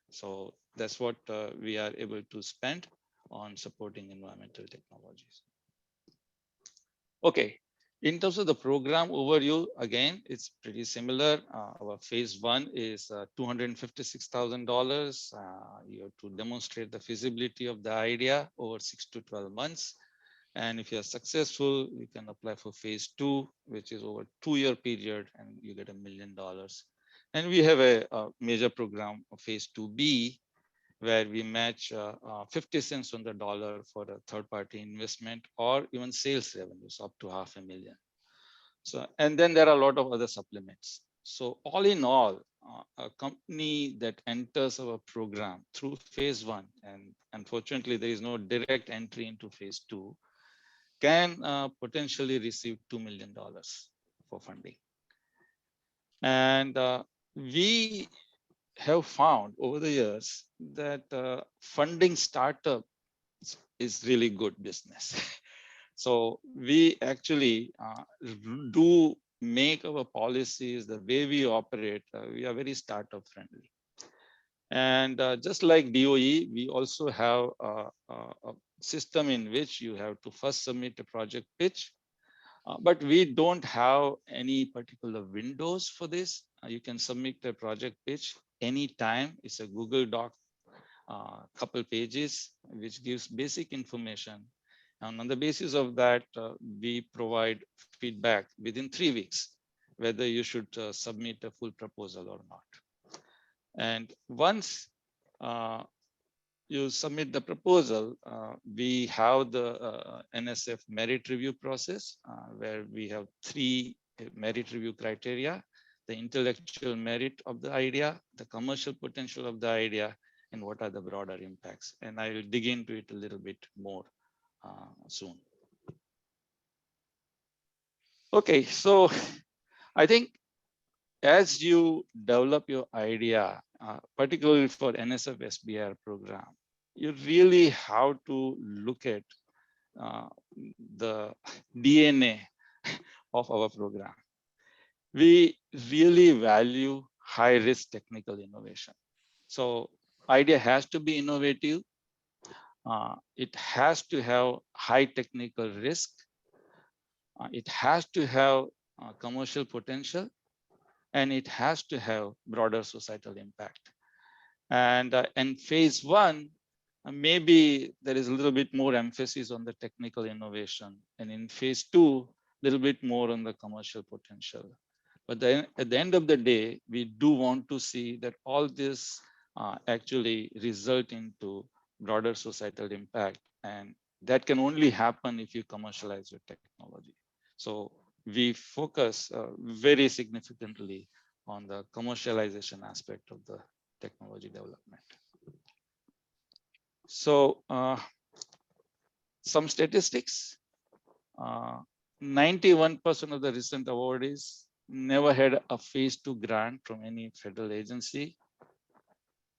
So that's what we are able to spend on supporting environmental technologies. Okay, in terms of the program overview, again, it's pretty similar. Our phase one is $256,000. You have to demonstrate the feasibility of the idea over 6 to 12 months. And if you are successful, you can apply for phase two, which is over 2-year period, and you get $1 million. And we have a major program, phase 2B, where we match 50 cents on the dollar for a third-party investment or even sales revenues up to $500,000. So, and then there are a lot of other supplements. So all in all, a company that enters our program through phase one, and unfortunately there is no direct entry into phase two, can potentially receive $2 million for funding. And we have found over the years that funding startup is really good business. So we actually do make our policies, the way we operate, we are very startup friendly. And just like DOE, we also have a system in which you have to first submit a project pitch. But we don't have any particular windows for this. You can submit a project pitch anytime. It's a Google Doc, couple pages, which gives basic information. And on the basis of that, we provide feedback within 3 weeks, whether you should submit a full proposal or not. And once you submit the proposal, we have the NSF merit review process, where we have 3 merit review criteria: the intellectual merit of the idea, the commercial potential of the idea, and what are the broader impacts. And I will dig into it a little bit more soon. Okay, so I think as you develop your idea, particularly for NSF SBIR program, you really have to look at the DNA of our program. We really value high risk technical innovation. So idea has to be innovative. It has to have high technical risk. It has to have commercial potential, and it has to have broader societal impact. And in phase one, maybe there is a little bit more emphasis on the technical innovation, and in phase two, a little bit more on the commercial potential. But then at the end of the day, we do want to see that all this actually result into broader societal impact, and that can only happen if you commercialize your technology. So we focus very significantly on the commercialization aspect of the technology development. So some statistics: 91% of the recent awardees never had a phase 2 grant from any federal agency.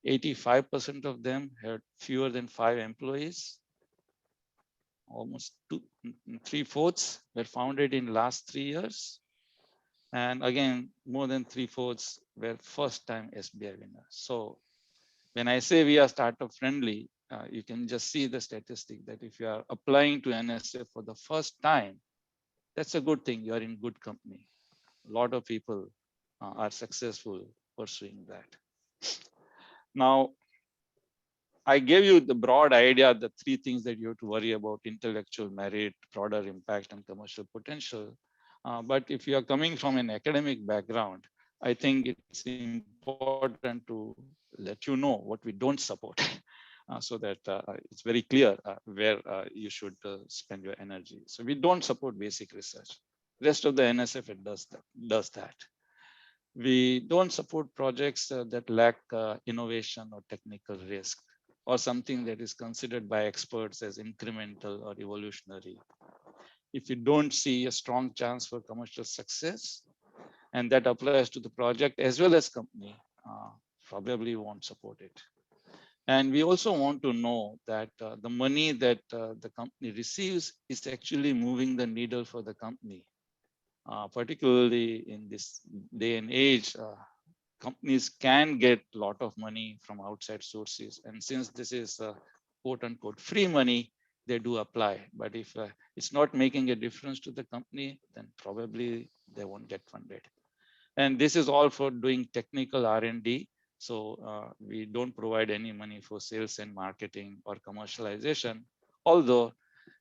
85% of them had fewer than 5 employees. Almost 3/4 were founded in last 3 years. And again, more than 3/4 were first-time SBI winners. So when I say we are startup friendly, you can just see the statistic that if you are applying to NSF for the first time, that's a good thing. You are in good company. A lot of people are successful pursuing that. Now, I gave you the broad idea, the three things that you have to worry about: intellectual merit, broader impact, and commercial potential. But if you are coming from an academic background, I think it's important to let you know what we don't support so that it's very clear where you should spend your energy. So we don't support basic research. Rest of the NSF does that. We don't support projects that lack innovation or technical risk, or something that is considered by experts as incremental or evolutionary. If you don't see a strong chance for commercial success, and that applies to the project as well as company, probably won't support it. And we also want to know that the money that the company receives is actually moving the needle for the company. Particularly in this day and age, companies can get a lot of money from outside sources. And since this is quote unquote free money, they do apply. But if it's not making a difference to the company, then probably they won't get funded. And this is all for doing technical R&D. So we don't provide any money for sales and marketing or commercialization, although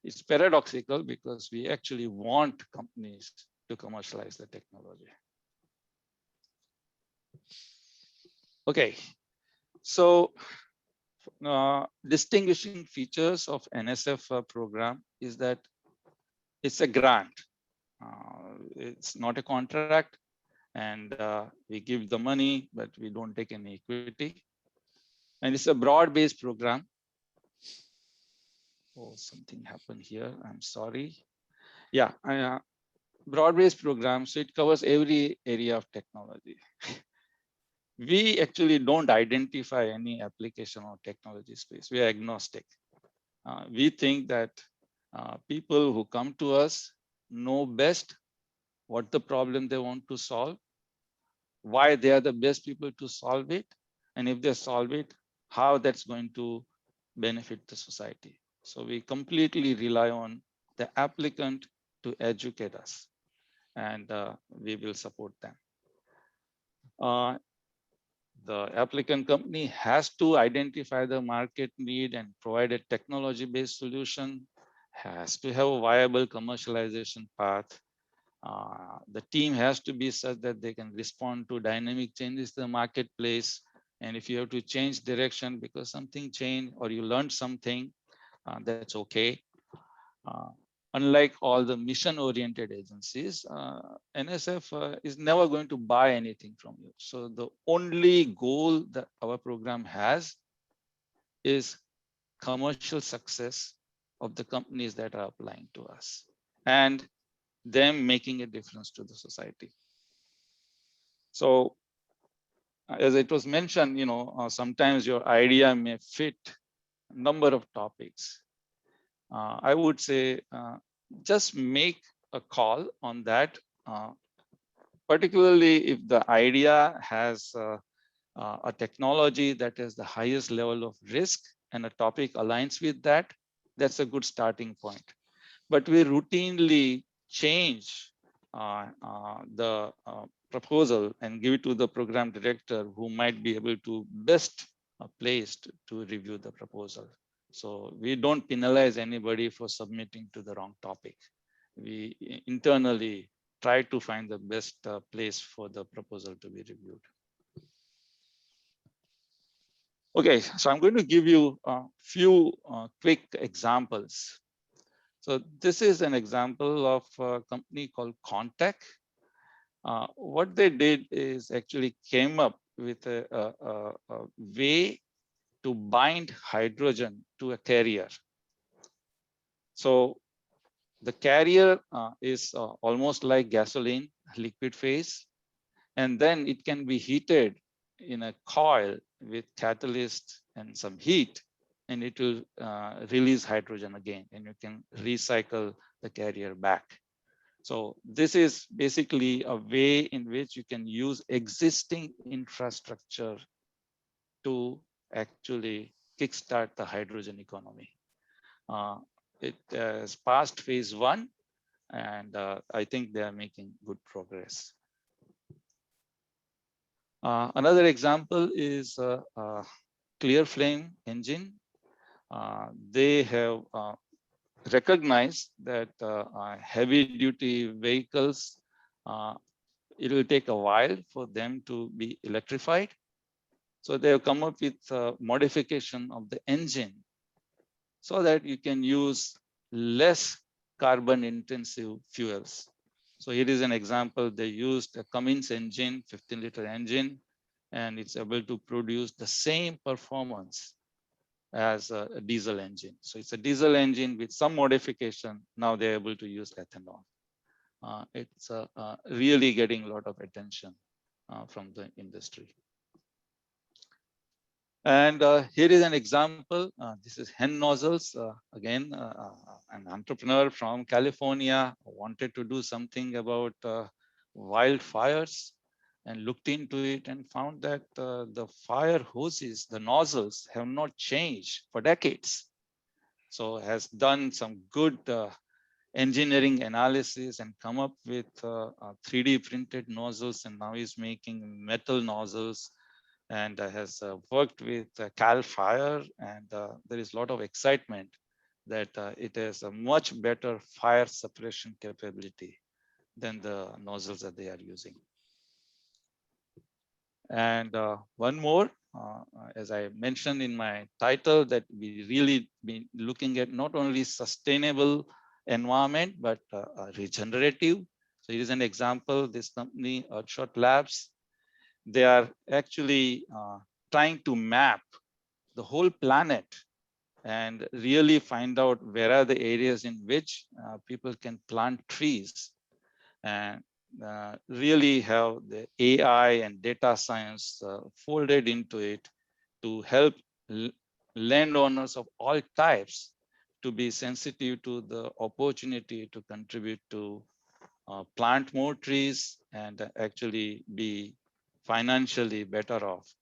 it's paradoxical because we actually want companies to commercialize the technology. Okay, so distinguishing features of NSF program is that it's a grant. It's not a contract, and we give the money, but we don't take any equity. And it's a broad-based program. Oh, something happened here. I'm sorry. Yeah, broad-based program, so it covers every area of technology. We actually don't identify any application or technology space. We are agnostic. We think that people who come to us know best what the problem they want to solve, why they are the best people to solve it, and if they solve it, how that's going to benefit the society. So we completely rely on the applicant to educate us, and we will support them. The applicant company has to identify the market need and provide a technology-based solution, has to have a viable commercialization path. The team has to be such that they can respond to dynamic changes in the marketplace. And if you have to change direction because something changed or you learned something, that's okay. Unlike all the mission-oriented agencies, NSF is never going to buy anything from you. So the only goal that our program has is commercial success of the companies that are applying to us and them making a difference to the society. So as it was mentioned, sometimes your idea may fit a number of topics. I would say just make a call on that, particularly if the idea has a technology that has the highest level of risk and a topic aligns with that, that's a good starting point. But we routinely change the proposal and give it to the program director who might be able to best placed to review the proposal. So we don't penalize anybody for submitting to the wrong topic. We internally try to find the best place for the proposal to be reviewed. Okay, so I'm going to give you a few quick examples. So this is an example of a company called Contech. What they did is actually came up with a way to bind hydrogen to a carrier. So the carrier is almost like gasoline, liquid phase, and then it can be heated in a coil with catalyst and some heat, and it will release hydrogen again, and you can recycle the carrier back. So this is basically a way in which you can use existing infrastructure to actually kickstart the hydrogen economy. It has passed phase 1, and I think they are making good progress. Another example is clear flame engine. They have recognized that heavy duty vehicles, it will take a while for them to be electrified. So they have come up with a modification of the engine so that you can use less carbon intensive fuels. So here is an example. They used a Cummins engine, 15-liter engine, and it's able to produce the same performance as a diesel engine. So it's a diesel engine with some modification. Now they're able to use ethanol. It's really getting a lot of attention from the industry. And here is an example. This is hen nozzles. Again, an entrepreneur from California wanted to do something about wildfires and looked into it and found that the fire hoses, the nozzles have not changed for decades. So has done some good engineering analysis and come up with 3D printed nozzles, and now is making metal nozzles, and has worked with Cal Fire, and there is a lot of excitement that it has a much better fire suppression capability than the nozzles that they are using. And one more, as I mentioned in my title, that we really been looking at not only sustainable environment, but regenerative. So here is an example, this company, Earthshot Labs, they are actually trying to map the whole planet and really find out where are the areas in which people can plant trees, and really have the AI and data science folded into it to help landowners of all types to be sensitive to the opportunity to contribute to plant more trees and actually be financially better off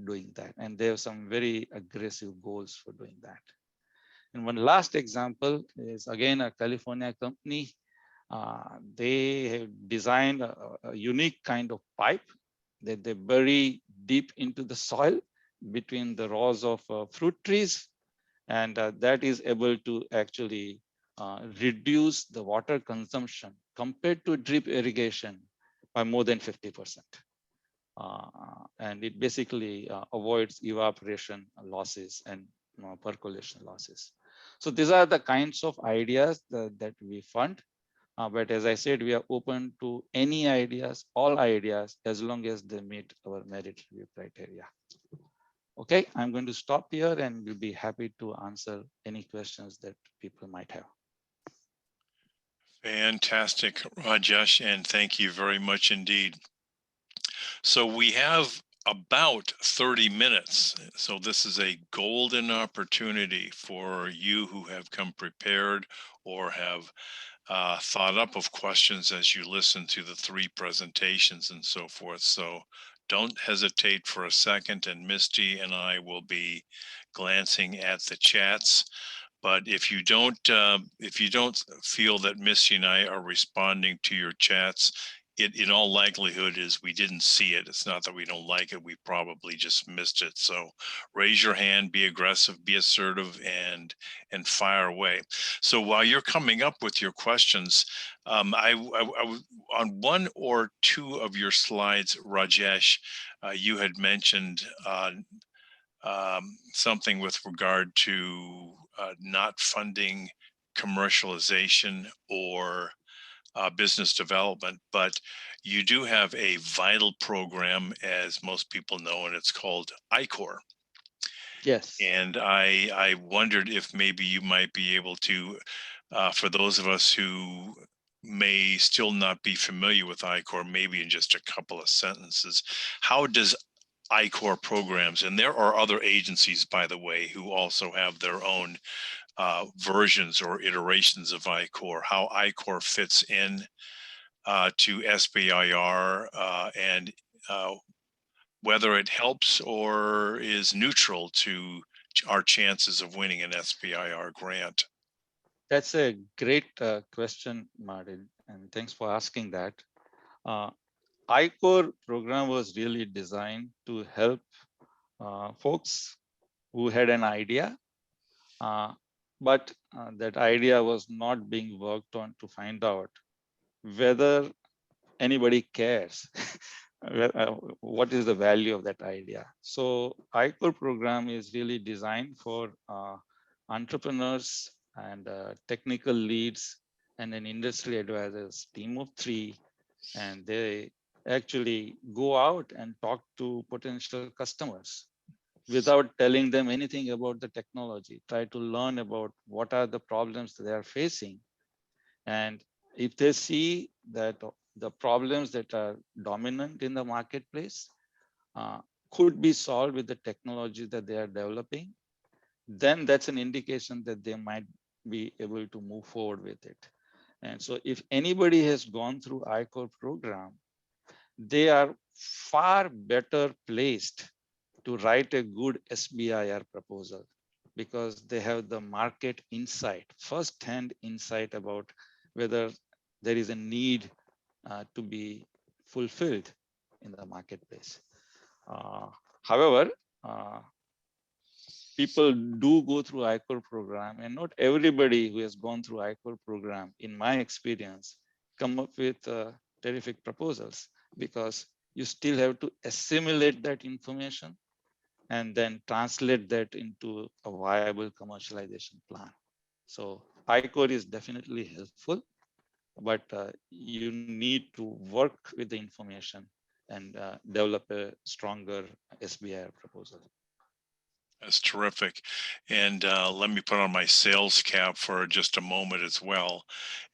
doing that. And they have some very aggressive goals for doing that. And one last example is again a California company. They have designed a unique kind of pipe that they bury deep into the soil between the rows of fruit trees. And that is able to actually reduce the water consumption compared to drip irrigation by more than 50%. And it basically avoids evaporation losses and percolation losses. So these are the kinds of ideas that we fund. But as I said, we are open to any ideas, all ideas, as long as they meet our merit review criteria. Okay, I'm going to stop here and we'll be happy to answer any questions that people might have. Fantastic, Rajesh, and thank you very much indeed. So we have about 30 minutes. So this is a golden opportunity for you who have come prepared or have thought up of questions as you listen to the three presentations and so forth. So don't hesitate for a second, and Misty and I will be glancing at the chats. But if you don't feel that Misty and I are responding to your chats, it in all likelihood is we didn't see it. It's not that we don't like it, we probably just missed it. So raise your hand, be aggressive, be assertive, and fire away. So while you're coming up with your questions, I on one or two of your slides, Rajesh, you had mentioned something with regard to not funding commercialization or business development, but you do have a vital program, as most people know, and it's called I-Corps. Yes. And I wondered if maybe you might be able to, for those of us who may still not be familiar with I-Corps, maybe in just a couple of sentences, how does I-Corps programs, and there are other agencies, by the way, who also have their own versions or iterations of I-Corps, how I-Corps fits in to SBIR and whether it helps or is neutral to our chances of winning an SBIR grant. That's a great question, Martin, and thanks for asking that. I-Corps program was really designed to help folks who had an idea, but that idea was not being worked on to find out whether anybody cares. What is the value of that idea? So I-Core program is really designed for entrepreneurs and technical leads and an industry advisors team of 3, and they actually go out and talk to potential customers without telling them anything about the technology, try to learn about what are the problems they are facing. And if they see that the problems that are dominant in the marketplace could be solved with the technology that they are developing, then that's an indication that they might be able to move forward with it. And so if anybody has gone through I-Core program, they are far better placed to write a good SBIR proposal because they have the market insight, first-hand insight about whether there is a need to be fulfilled in the marketplace. However, people do go through I-Core program, and not everybody who has gone through I-Core program, in my experience, come up with terrific proposals, because you still have to assimilate that information and then translate that into a viable commercialization plan. So I-Core is definitely helpful, but you need to work with the information and develop a stronger SBIR proposal. That's terrific. And let me put on my sales cap for just a moment as well,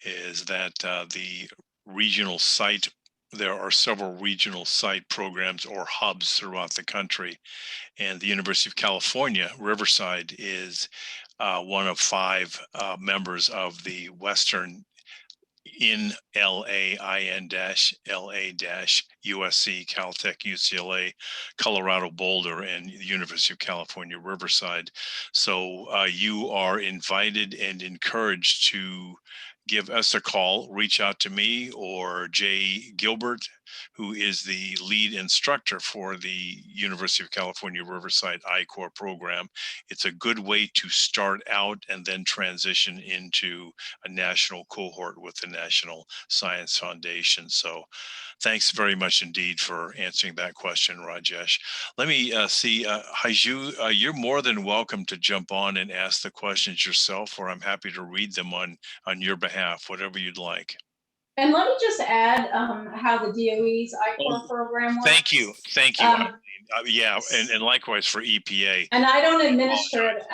is that the regional site, there are several regional site programs or hubs throughout the country. And the University of California, Riverside, is one of 5 members of the Western in LAIN-LA-USC, Caltech, UCLA, Colorado Boulder, and the University of California, Riverside. So you are invited and encouraged to give us a call, reach out to me or Jay Gilbert, who is the lead instructor for the University of California Riverside I-Core program. It's a good way to start out and then transition into a national cohort with the National Science Foundation. So thanks very much indeed for answering that question, Rajesh. Let me see, Haiju, you're more than welcome to jump on and ask the questions yourself, or I'm happy to read them on your behalf, whatever you'd like. And let me just add how the DOE's I-Core program works. Thank you. Yeah, and likewise for EPA. And I don't administer it.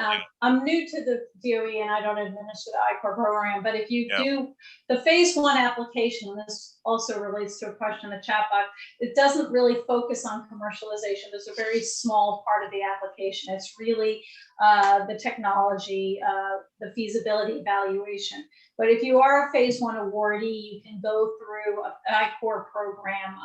I'm new to the DOE and I don't administer the I-Core program, but if you do the phase 1 application, and this also relates to a question in the chat box, it doesn't really focus on commercialization. There's a very small part of the application. It's really the technology, the feasibility evaluation. But if you are a phase 1 awardee, you can go through an I-Core program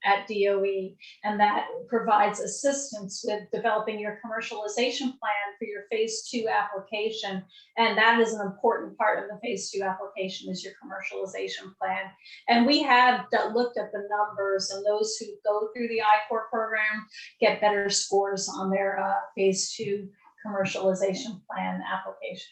at DOE, and that provides assistance with developing your commercialization plan for your phase 2 application. And that is an important part of the phase 2 application, is your commercialization plan. And we have looked at the numbers, and those who go through the I-Core program get better scores on their phase 2 commercialization plan application.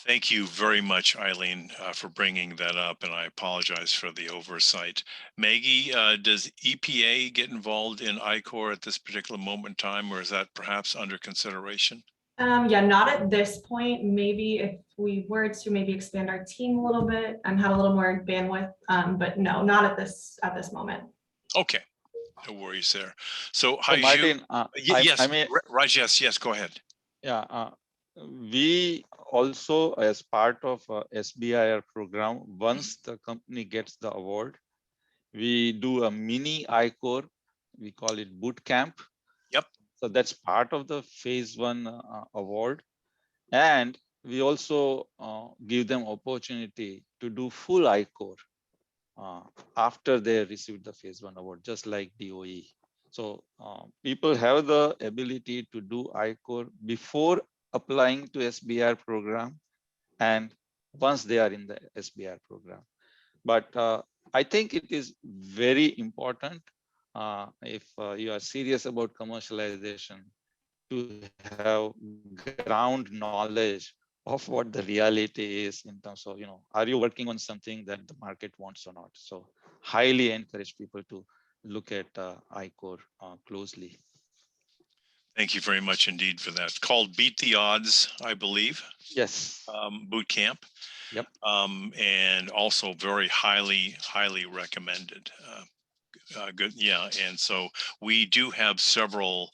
Thank you very much, Eileen, for bringing that up, and I apologize for the oversight. Maggie, does EPA get involved in I-Core at this particular moment in time, or is that perhaps under consideration? Yeah, not at this point. Maybe if we were to maybe expand our team a little bit and have a little more bandwidth, but no, not at this moment. Okay. No worries there. So, Haiju, yes, Rajesh, yes, go ahead. Yeah, we also, as part of SBIR program, once the company gets the award, we do a mini I-Core. We call it boot camp. Yep. So that's part of the phase 1 award. And we also give them opportunity to do full I-Core after they receive the phase 1 award, just like DOE. So people have the ability to do I-Core before applying to SBIR program and once they are in the SBIR program. But I think it is very important if you are serious about commercialization, to have ground knowledge of what the reality is in terms of, are you working on something that the market wants or not? So highly encourage people to look at iCore closely. Thank you very much indeed for that. It's called Beat the Odds, I believe, Yes. boot camp. Yep. And also very highly recommended. Good. Yeah. And so we do have several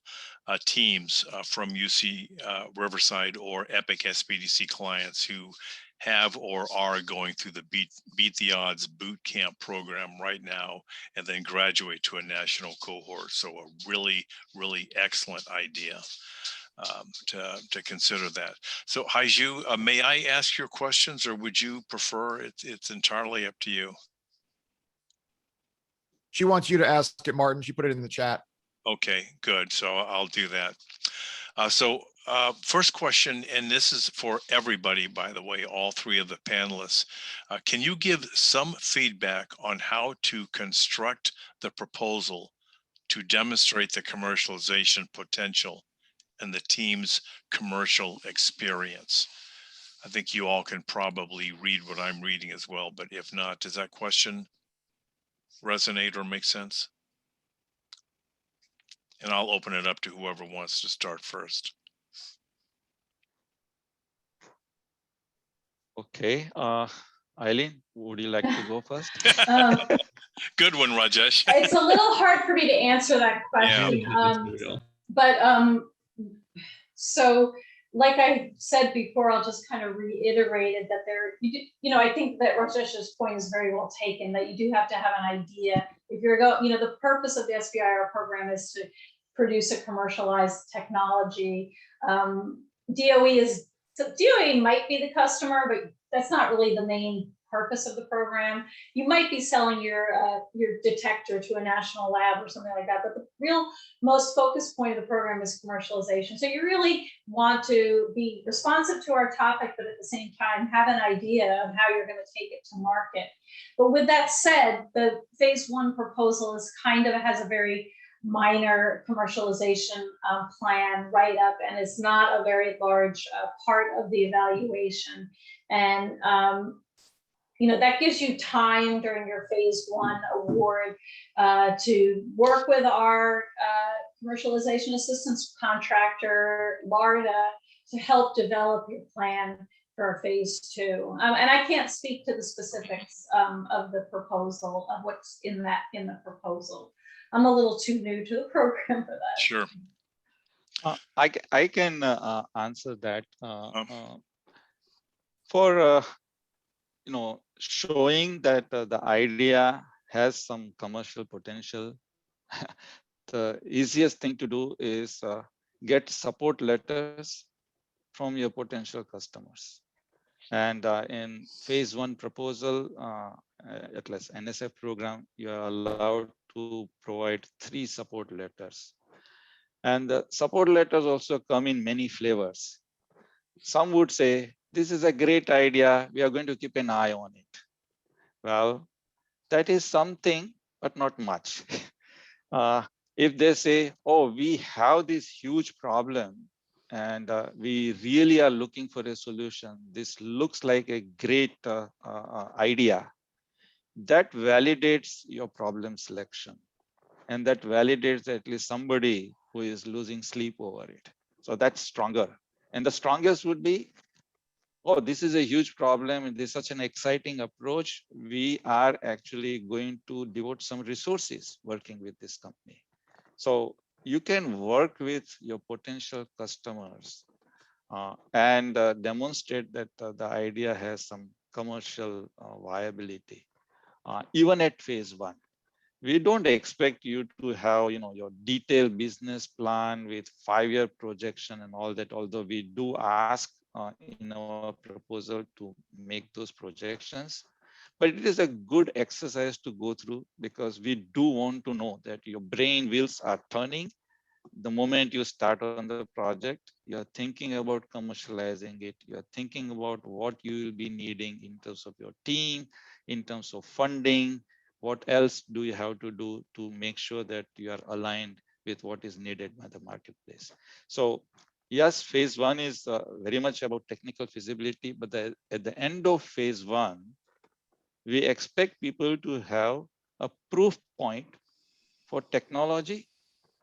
teams from UC Riverside or Epic SBDC clients who have or are going through the Beat the Odds boot camp program right now, and then graduate to a national cohort. So a really excellent idea to consider that. So Haiju, may I ask your questions, or would you prefer? It's entirely up to you. She wants you to ask it, Martin. She put it in the chat. Okay, good. So I'll do that. First question, and this is for everybody, by the way, all three of the panelists. Can you give some feedback on how to construct the proposal to demonstrate the commercialization potential and the team's commercial experience? I think you all can probably read what I'm reading as well, but if not, does that question resonate or make sense? And I'll open it up to whoever wants to start first. Okay, Eileen, would you like to go first? Good one, Rajesh. It's a little hard for me to answer that question. So like I said before, I'll just kind of reiterate it that I think that Rajesh's point is very well taken, that you do have to have an idea. If you're the purpose of the SBIR program is to produce a commercialized technology. DOE might be the customer, but that's not really the main purpose of the program. You might be selling your detector to a national lab or something like that, but the real most focused point of the program is commercialization. So you really want to be responsive to our topic, but at the same time have an idea of how you're going to take it to market. But with that said, the phase 1 proposal has a very minor commercialization plan write up, and it's not a very large part of the evaluation. And that gives you time during your phase 1 award to work with our commercialization assistance contractor, LARDA, to help develop your plan for phase 2. And I can't speak to the specifics of the proposal, of what's in the proposal. I'm a little too new to the program for that. Sure. I can answer that. For showing that the idea has some commercial potential, the easiest thing to do is get support letters from your potential customers. And in phase 1 proposal, at least NSF program, you are allowed to provide 3 support letters. And the support letters also come in many flavors. Some would say, this is a great idea, we are going to keep an eye on it. Well, that is something, but not much. If they say, oh, we have this huge problem and we really are looking for a solution, this looks like a great idea, that validates your problem selection. And that validates at least somebody who is losing sleep over it. So that's stronger. And the strongest would be, oh, this is a huge problem and this is such an exciting approach. We are actually going to devote some resources working with this company. So you can work with your potential customers and demonstrate that the idea has some commercial viability, even at phase 1. We don't expect you to have, your detailed business plan with 5-year projection and all that, although we do ask in our proposal to make those projections. But it is a good exercise to go through because we do want to know that your brain wheels are turning. The moment you start on the project, you're thinking about commercializing it. You're thinking about what you will be needing in terms of your team, in terms of funding, what else do you have to do to make sure that you are aligned with what is needed by the marketplace. So yes, phase one is very much about technical feasibility, but at the end of phase one, we expect people to have a proof point for technology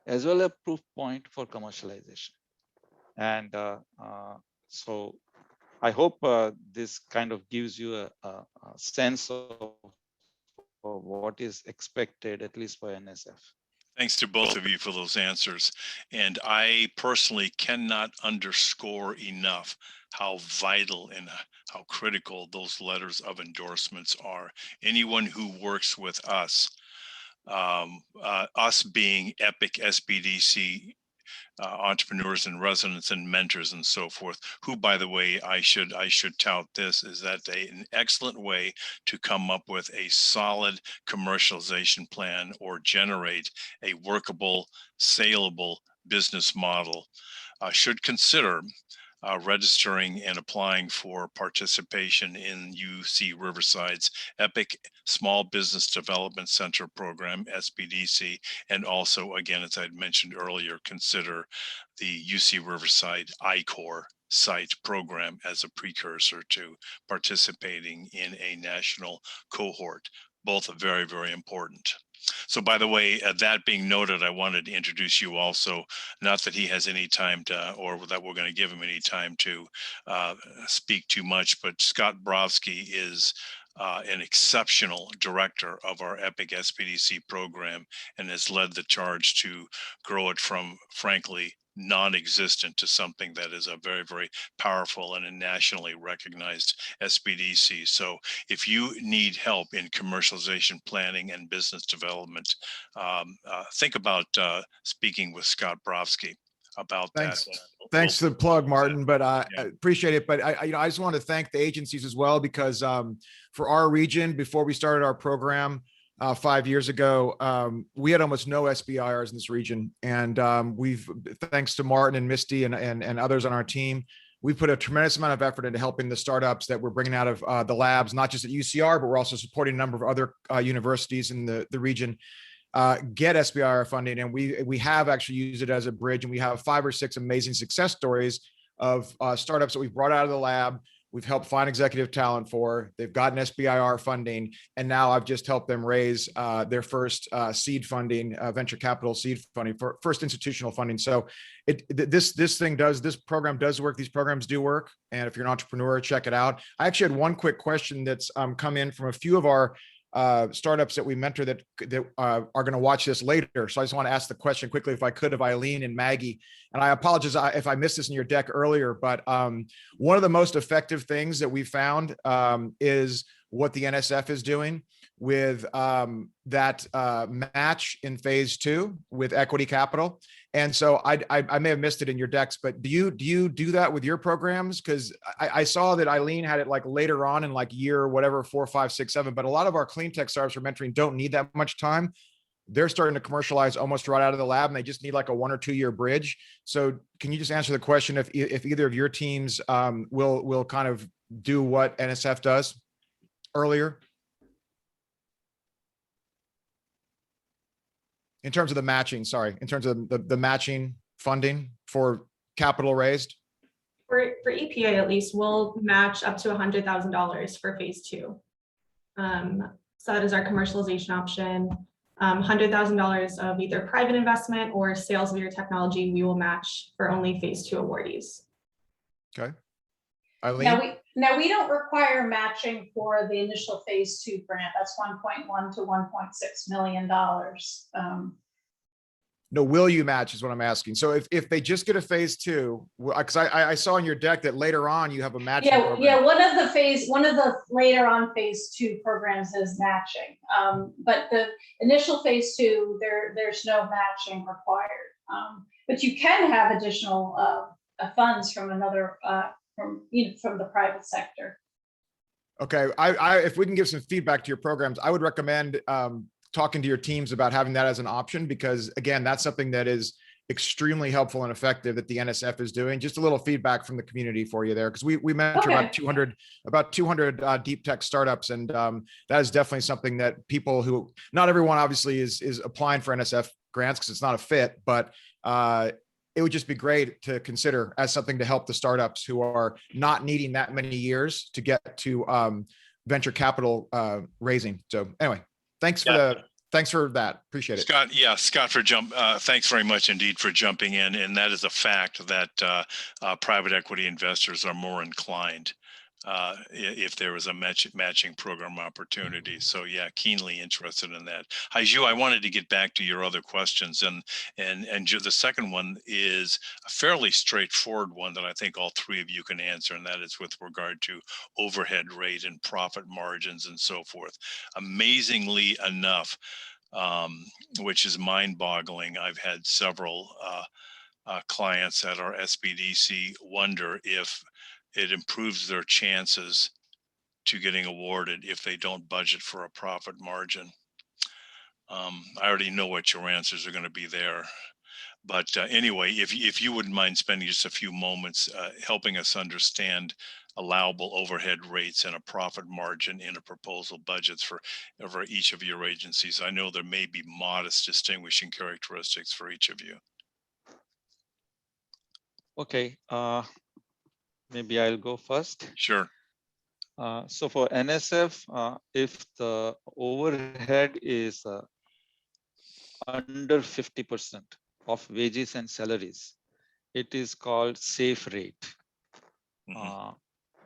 as well as a proof point for commercialization. And so I hope this kind of gives you a sense of what is expected, at least for NSF. Thanks to both of you for those answers. And I personally cannot underscore enough how vital and how critical those letters of endorsements are. Anyone who works with us, us being EPIC SBDC entrepreneurs and residents and mentors and so forth, who, by the way, I should tout this, is that an excellent way to come up with a solid commercialization plan or generate a workable, saleable business model. Should consider registering and applying for participation in UC Riverside's EPIC Small Business Development Center program, SBDC, and also, again, as I'd mentioned earlier, consider the UC Riverside I-Corps site program as a precursor to participating in a national cohort. Both are very, very important. So, by the way, that being noted, I wanted to introduce you also, not that he has any time to, or that we're going to give him any time to speak too much, but Scott Brovsky is an exceptional director of our EPIC SBDC program and has led the charge to grow it from, frankly, non-existent to something that is a very, very powerful and a nationally recognized SBDC. So if you need help in commercialization planning and business development, think about speaking with Scott Brovsky about Thanks. that. Thanks for the plug, Martin, but I Yeah. appreciate it. But I just want to thank the agencies as well, because for our region, before we started our program 5 years ago, we had almost no SBIRs in this region. And we've, thanks to Martin and Misty and others on our team, we've put a tremendous amount of effort into helping the startups that we're bringing out of the labs, not just at UCR, but we're also supporting a number of other universities in the region get SBIR funding. And we have actually used it as a bridge. And we have 5 or 6 amazing success stories of startups that we've brought out of the lab. We've helped find executive talent for, they've gotten SBIR funding, and now I've just helped them raise their first seed funding, venture capital seed funding, for first institutional funding. So this program does work. These programs do work. And if you're an entrepreneur, check it out. I actually had one quick question that's come in from a few of our startups that we mentor that are going to watch this later. So I just want to ask the question quickly, if I could, of Eileen and Maggie. And I apologize if I missed this in your deck earlier, but one of the most effective things that we found is what the NSF is doing with that match in phase 2 with equity capital. And so I may have missed it in your decks, but do you do that with your programs? Because I saw that Eileen had it like later on in like year, whatever, 4, 5, 6, 7, but a lot of our clean tech startups we're mentoring don't need that much time. They're starting to commercialize almost right out of the lab, and they just need like a 1 or 2 year bridge. So can you just answer the question if either of your teams will kind of do what NSF does earlier? In terms of the matching, sorry, in terms of the matching funding for capital raised? For EPA, at least, we'll match up to $100,000 for phase 2. So that is our commercialization option. $100,000 of either private investment or sales of your technology, we will match for only phase 2 awardees. Okay. Eileen? Now we don't require matching for the initial phase 2 grant. That's $1.1 to $1.6 million. No, will you match is what I'm asking. So if they just get a phase 2, because I saw in your deck that later on you have a matching program. Yeah, one of the later on phase 2 programs is matching. But the initial phase 2, there's no matching required. But you can have additional funds from another from the private sector. Okay, if we can give some feedback to your programs, I would recommend talking to your teams about having that as an option, because again, that's something that is extremely helpful and effective that the NSF is doing. Just a little feedback from the community for you there, because we mentor Okay. about 200 deep tech startups, and that is definitely something that people who, not everyone obviously is applying for NSF grants because it's not a fit, but it would just be great to consider as something to help the startups who are not needing that many years to get to venture capital raising. So anyway, thanks for that. Appreciate it. Scott, Scott, thanks very much indeed for jumping in. And that is a fact that private equity investors are more inclined if there was a matching program opportunity. So yeah, keenly interested in that. Haiju, I wanted to get back to your other questions, and the second one is a fairly straightforward one that I think all three of you can answer, and that is with regard to overhead rate and profit margins and so forth. Amazingly enough, which is mind-boggling, I've had several clients at our SBDC wonder if it improves their chances to getting awarded if they don't budget for a profit margin. I already know what your answers are going to be there. But anyway, if you wouldn't mind spending just a few moments helping us understand allowable overhead rates and a profit margin in a proposal budgets for each of your agencies. I know there may be modest distinguishing characteristics for each of you. Okay, maybe I'll go first. Sure. So for NSF, if the overhead is under 50% of wages and salaries, it is called safe rate.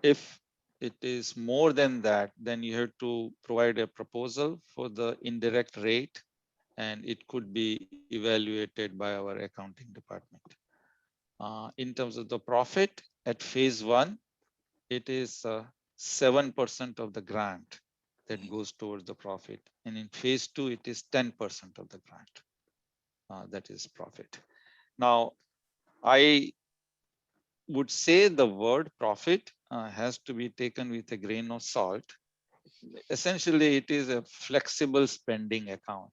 If it is more than that, then you have to provide a proposal for the indirect rate, and it could be evaluated by our accounting department. In terms of the profit, at phase 1, it is 7% of the grant that goes towards the profit. And in phase 2, it is 10% of the grant that is profit. Now, I would say the word profit has to be taken with a grain of salt. Essentially, it is a flexible spending account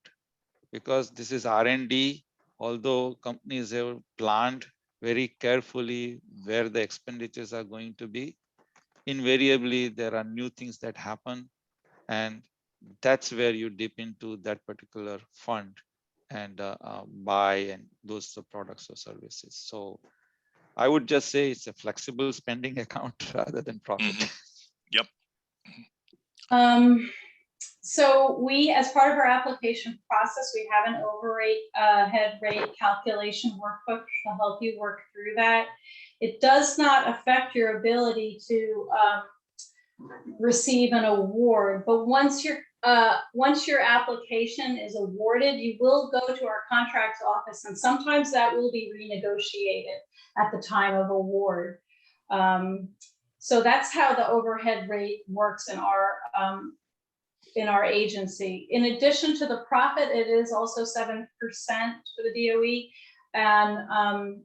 because this is R&D. Although companies have planned very carefully where the expenditures are going to be, invariably there are new things that happen, and that's where you dip into that particular fund and buy and those products or services. So I would just say it's a flexible spending account rather than profit. Yep. So we, as part of our application process, we have an overhead rate calculation workbook to help you work through that. It does not affect your ability to receive an award, but once your application is awarded, you will go to our contracts office, and sometimes that will be renegotiated at the time of award. So that's how the overhead rate works in our agency. In addition to the profit, it is also 7% for the DOE, and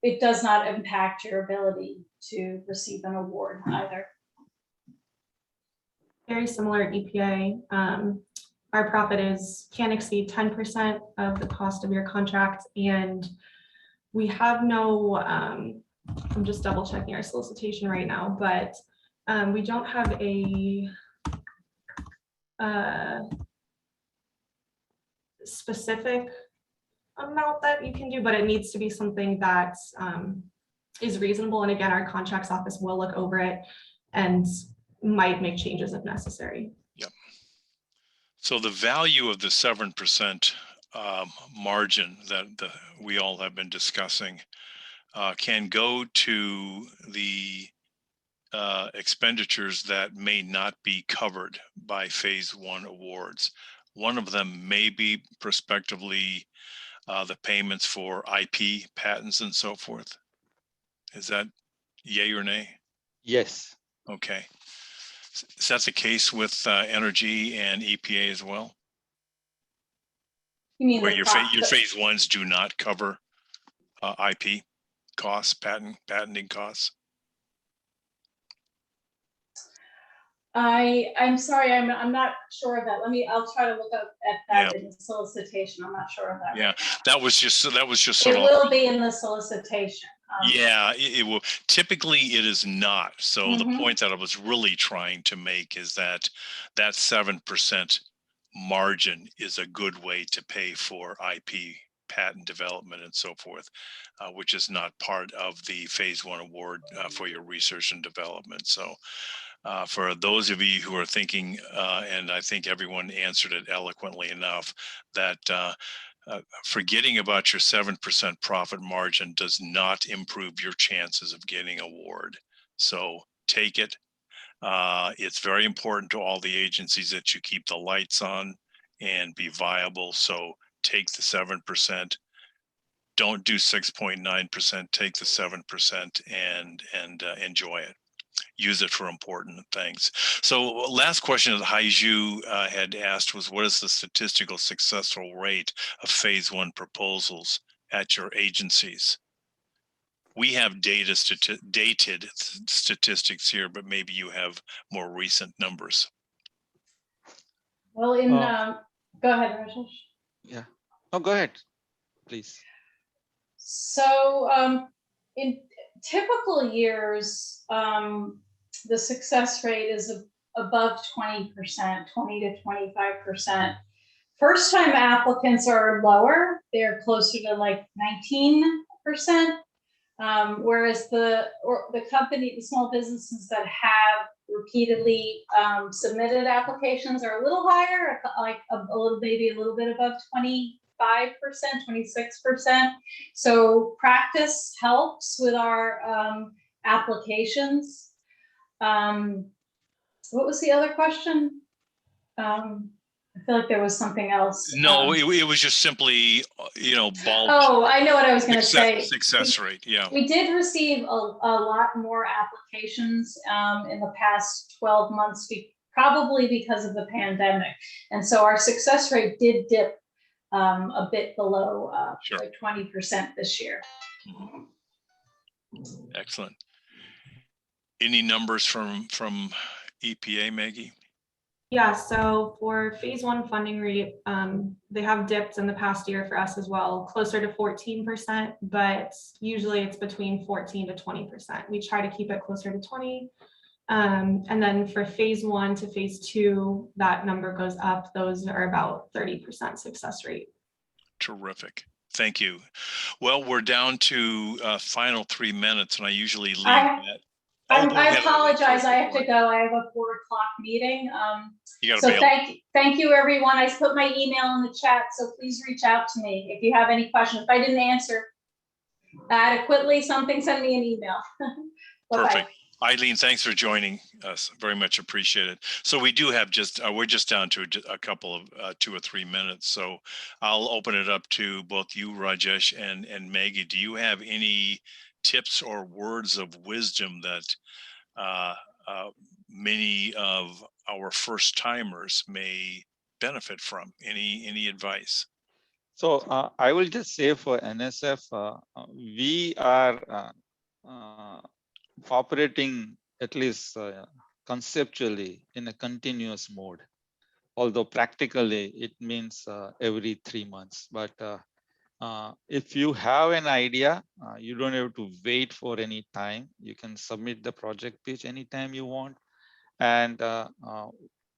it does not impact your ability to receive an award either. Very similar at EPA. Our profit can exceed 10% of the cost of your contract, and we have no, I'm just double checking our solicitation right now, but we don't have a specific amount that you can do, but it needs to be something that is reasonable. And again, our contracts office will look over it and might make changes if necessary. Yep. So the value of the 7% margin that we all have been discussing can go to the expenditures that may not be covered by phase 1 awards. One of them may be prospectively the payments for IP, patents, and so forth. Is that yay or nay? Yes. Okay. Is that the case with energy and EPA as well? You mean where your phase 1s do not cover IP costs, patenting costs? I'm sorry, I'm not sure of that. I'll try to look up at that in the solicitation. I'm not sure of that. Yeah, right now. that was just sort It of. will be in the solicitation. Yeah, it will. Typically, it is not. So the Mhm. point that I was really trying to make is that 7% margin is a good way to pay for IP patent development and so forth, which is not part of the phase 1 award for your research and development. So for those of you who are thinking, and I think everyone answered it eloquently enough, that forgetting about your 7% profit margin does not improve your chances of getting award. So take it. It's very important to all the agencies that you keep the lights on and be viable. So take the 7%. Don't do 6.9%. Take the 7% and enjoy it. Use it for important things. So last question that Haiju had asked was, what is the statistical successful rate of phase 1 proposals at your agencies? We have dated statistics here, but maybe you have more recent numbers. Well, go ahead, Rajesh. Yeah. No, go ahead, please. So in typical years, the success rate is above 20%, 20 to 25%. First time applicants are lower. They're closer to like 19%. Whereas the small businesses that have repeatedly submitted applications are a little higher, like maybe a little bit above 25%, 26%. So practice helps with our applications. What was the other question? I feel like there was something else. No, it was just simply, ball. Oh, I know what I was going to say. Success rate, yeah. We did receive a lot more applications in the past 12 months, probably because of the pandemic. And so our success rate did dip a bit below like 20% this year. Excellent. Any numbers from EPA, Maggie? Yeah, so for phase 1 funding rate, they have dipped in the past year for us as well, closer to 14%, but usually it's between 14 to 20%. We try to keep it closer to 20. And then for phase 1 to phase 2, that number goes up. Those are about 30% success rate. Terrific. Thank you. Well, we're down to final 3 minutes, and I usually leave that. I apologize. I have to go. I have a 4 o'clock meeting. So thank you, everyone. I put my email in the chat, so please reach out to me if you have any questions. If I didn't answer adequately something, send me an email. Perfect. Eileen, thanks for joining us. Very much appreciated. So we do have we're just down to a couple of 2 or 3 minutes. So I'll open it up to both you, Rajesh, and Maggie. Do you have any tips or words of wisdom that many of our first timers may benefit from? Any advice? So I will just say for NSF, we are operating at least conceptually in a continuous mode, although practically it means every 3 months. But if you have an idea, you don't have to wait for any time. You can submit the project pitch anytime you want. And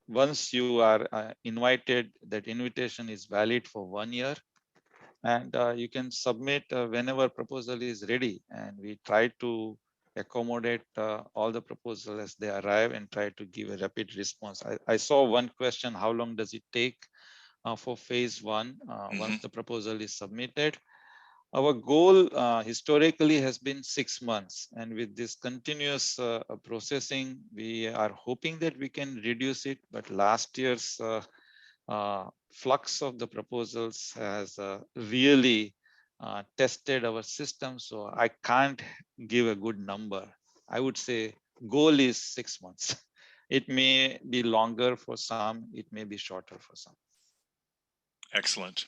once you are invited, that invitation is valid for 1 year. And you can submit whenever proposal is ready. And we try to accommodate all the proposals as they arrive and try to give a rapid response. I saw one question, how long does it take for phase 1 once the proposal is submitted? Our goal historically has been 6 months. And with this continuous processing, we are hoping that we can reduce it. But last year's flux of the proposals has really tested our system. So I can't give a good number. I would say goal is 6 months. It may be longer for some, it may be shorter for some. Excellent.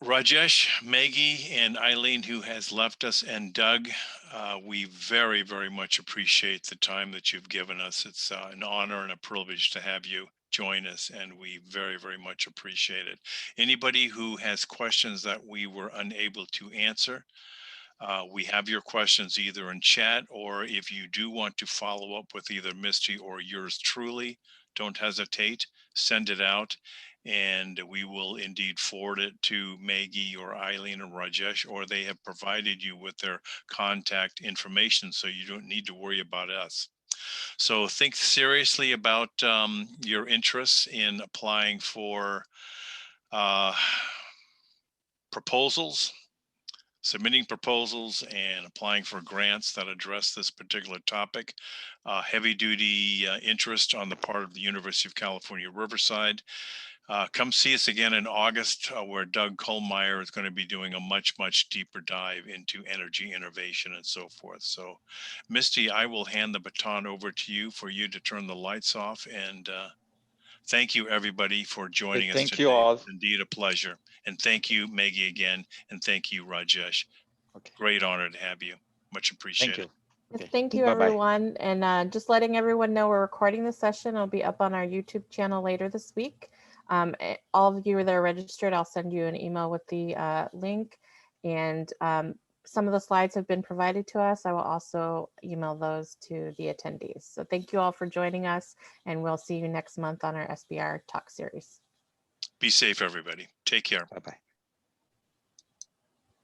Rajesh, Maggie, and Eileen, who has left us, and Doug, we very, very much appreciate the time that you've given us. It's an honor and a privilege to have you join us, and we very, very much appreciate it. Anybody who has questions that we were unable to answer, we have your questions either in chat, or if you do want to follow up with either Misty or yours truly, don't hesitate, send it out, and we will indeed forward it to Maggie or Eileen or Rajesh, or they have provided you with their contact information, so you don't need to worry about us. So think seriously about your interests in applying for proposals, submitting proposals, and applying for grants that address this particular topic. Heavy duty interest on the part of the University of California, Riverside. Come see us again in August, where Doug Kohlmeyer is going to be doing a much, much deeper dive into energy innovation and so forth. So, Misty, I will hand the baton over to you for you to turn the lights off. And thank you, everybody, for joining us today. Thank you all. It's indeed a pleasure. And thank you, Maggie, again. And thank you, Rajesh. Okay. Great honor to have you. Much appreciated. Thank you. Okay. Thank you, Bye-bye. everyone. And just letting everyone know we're recording the session. It'll be up on our YouTube channel later this week. All of you that are registered, I'll send you an email with the link. And some of the slides have been provided to us. I will also email those to the attendees. So thank you all for joining us, and we'll see you next month on our SBIR Talk series. Be safe, everybody. Take care. Bye-bye.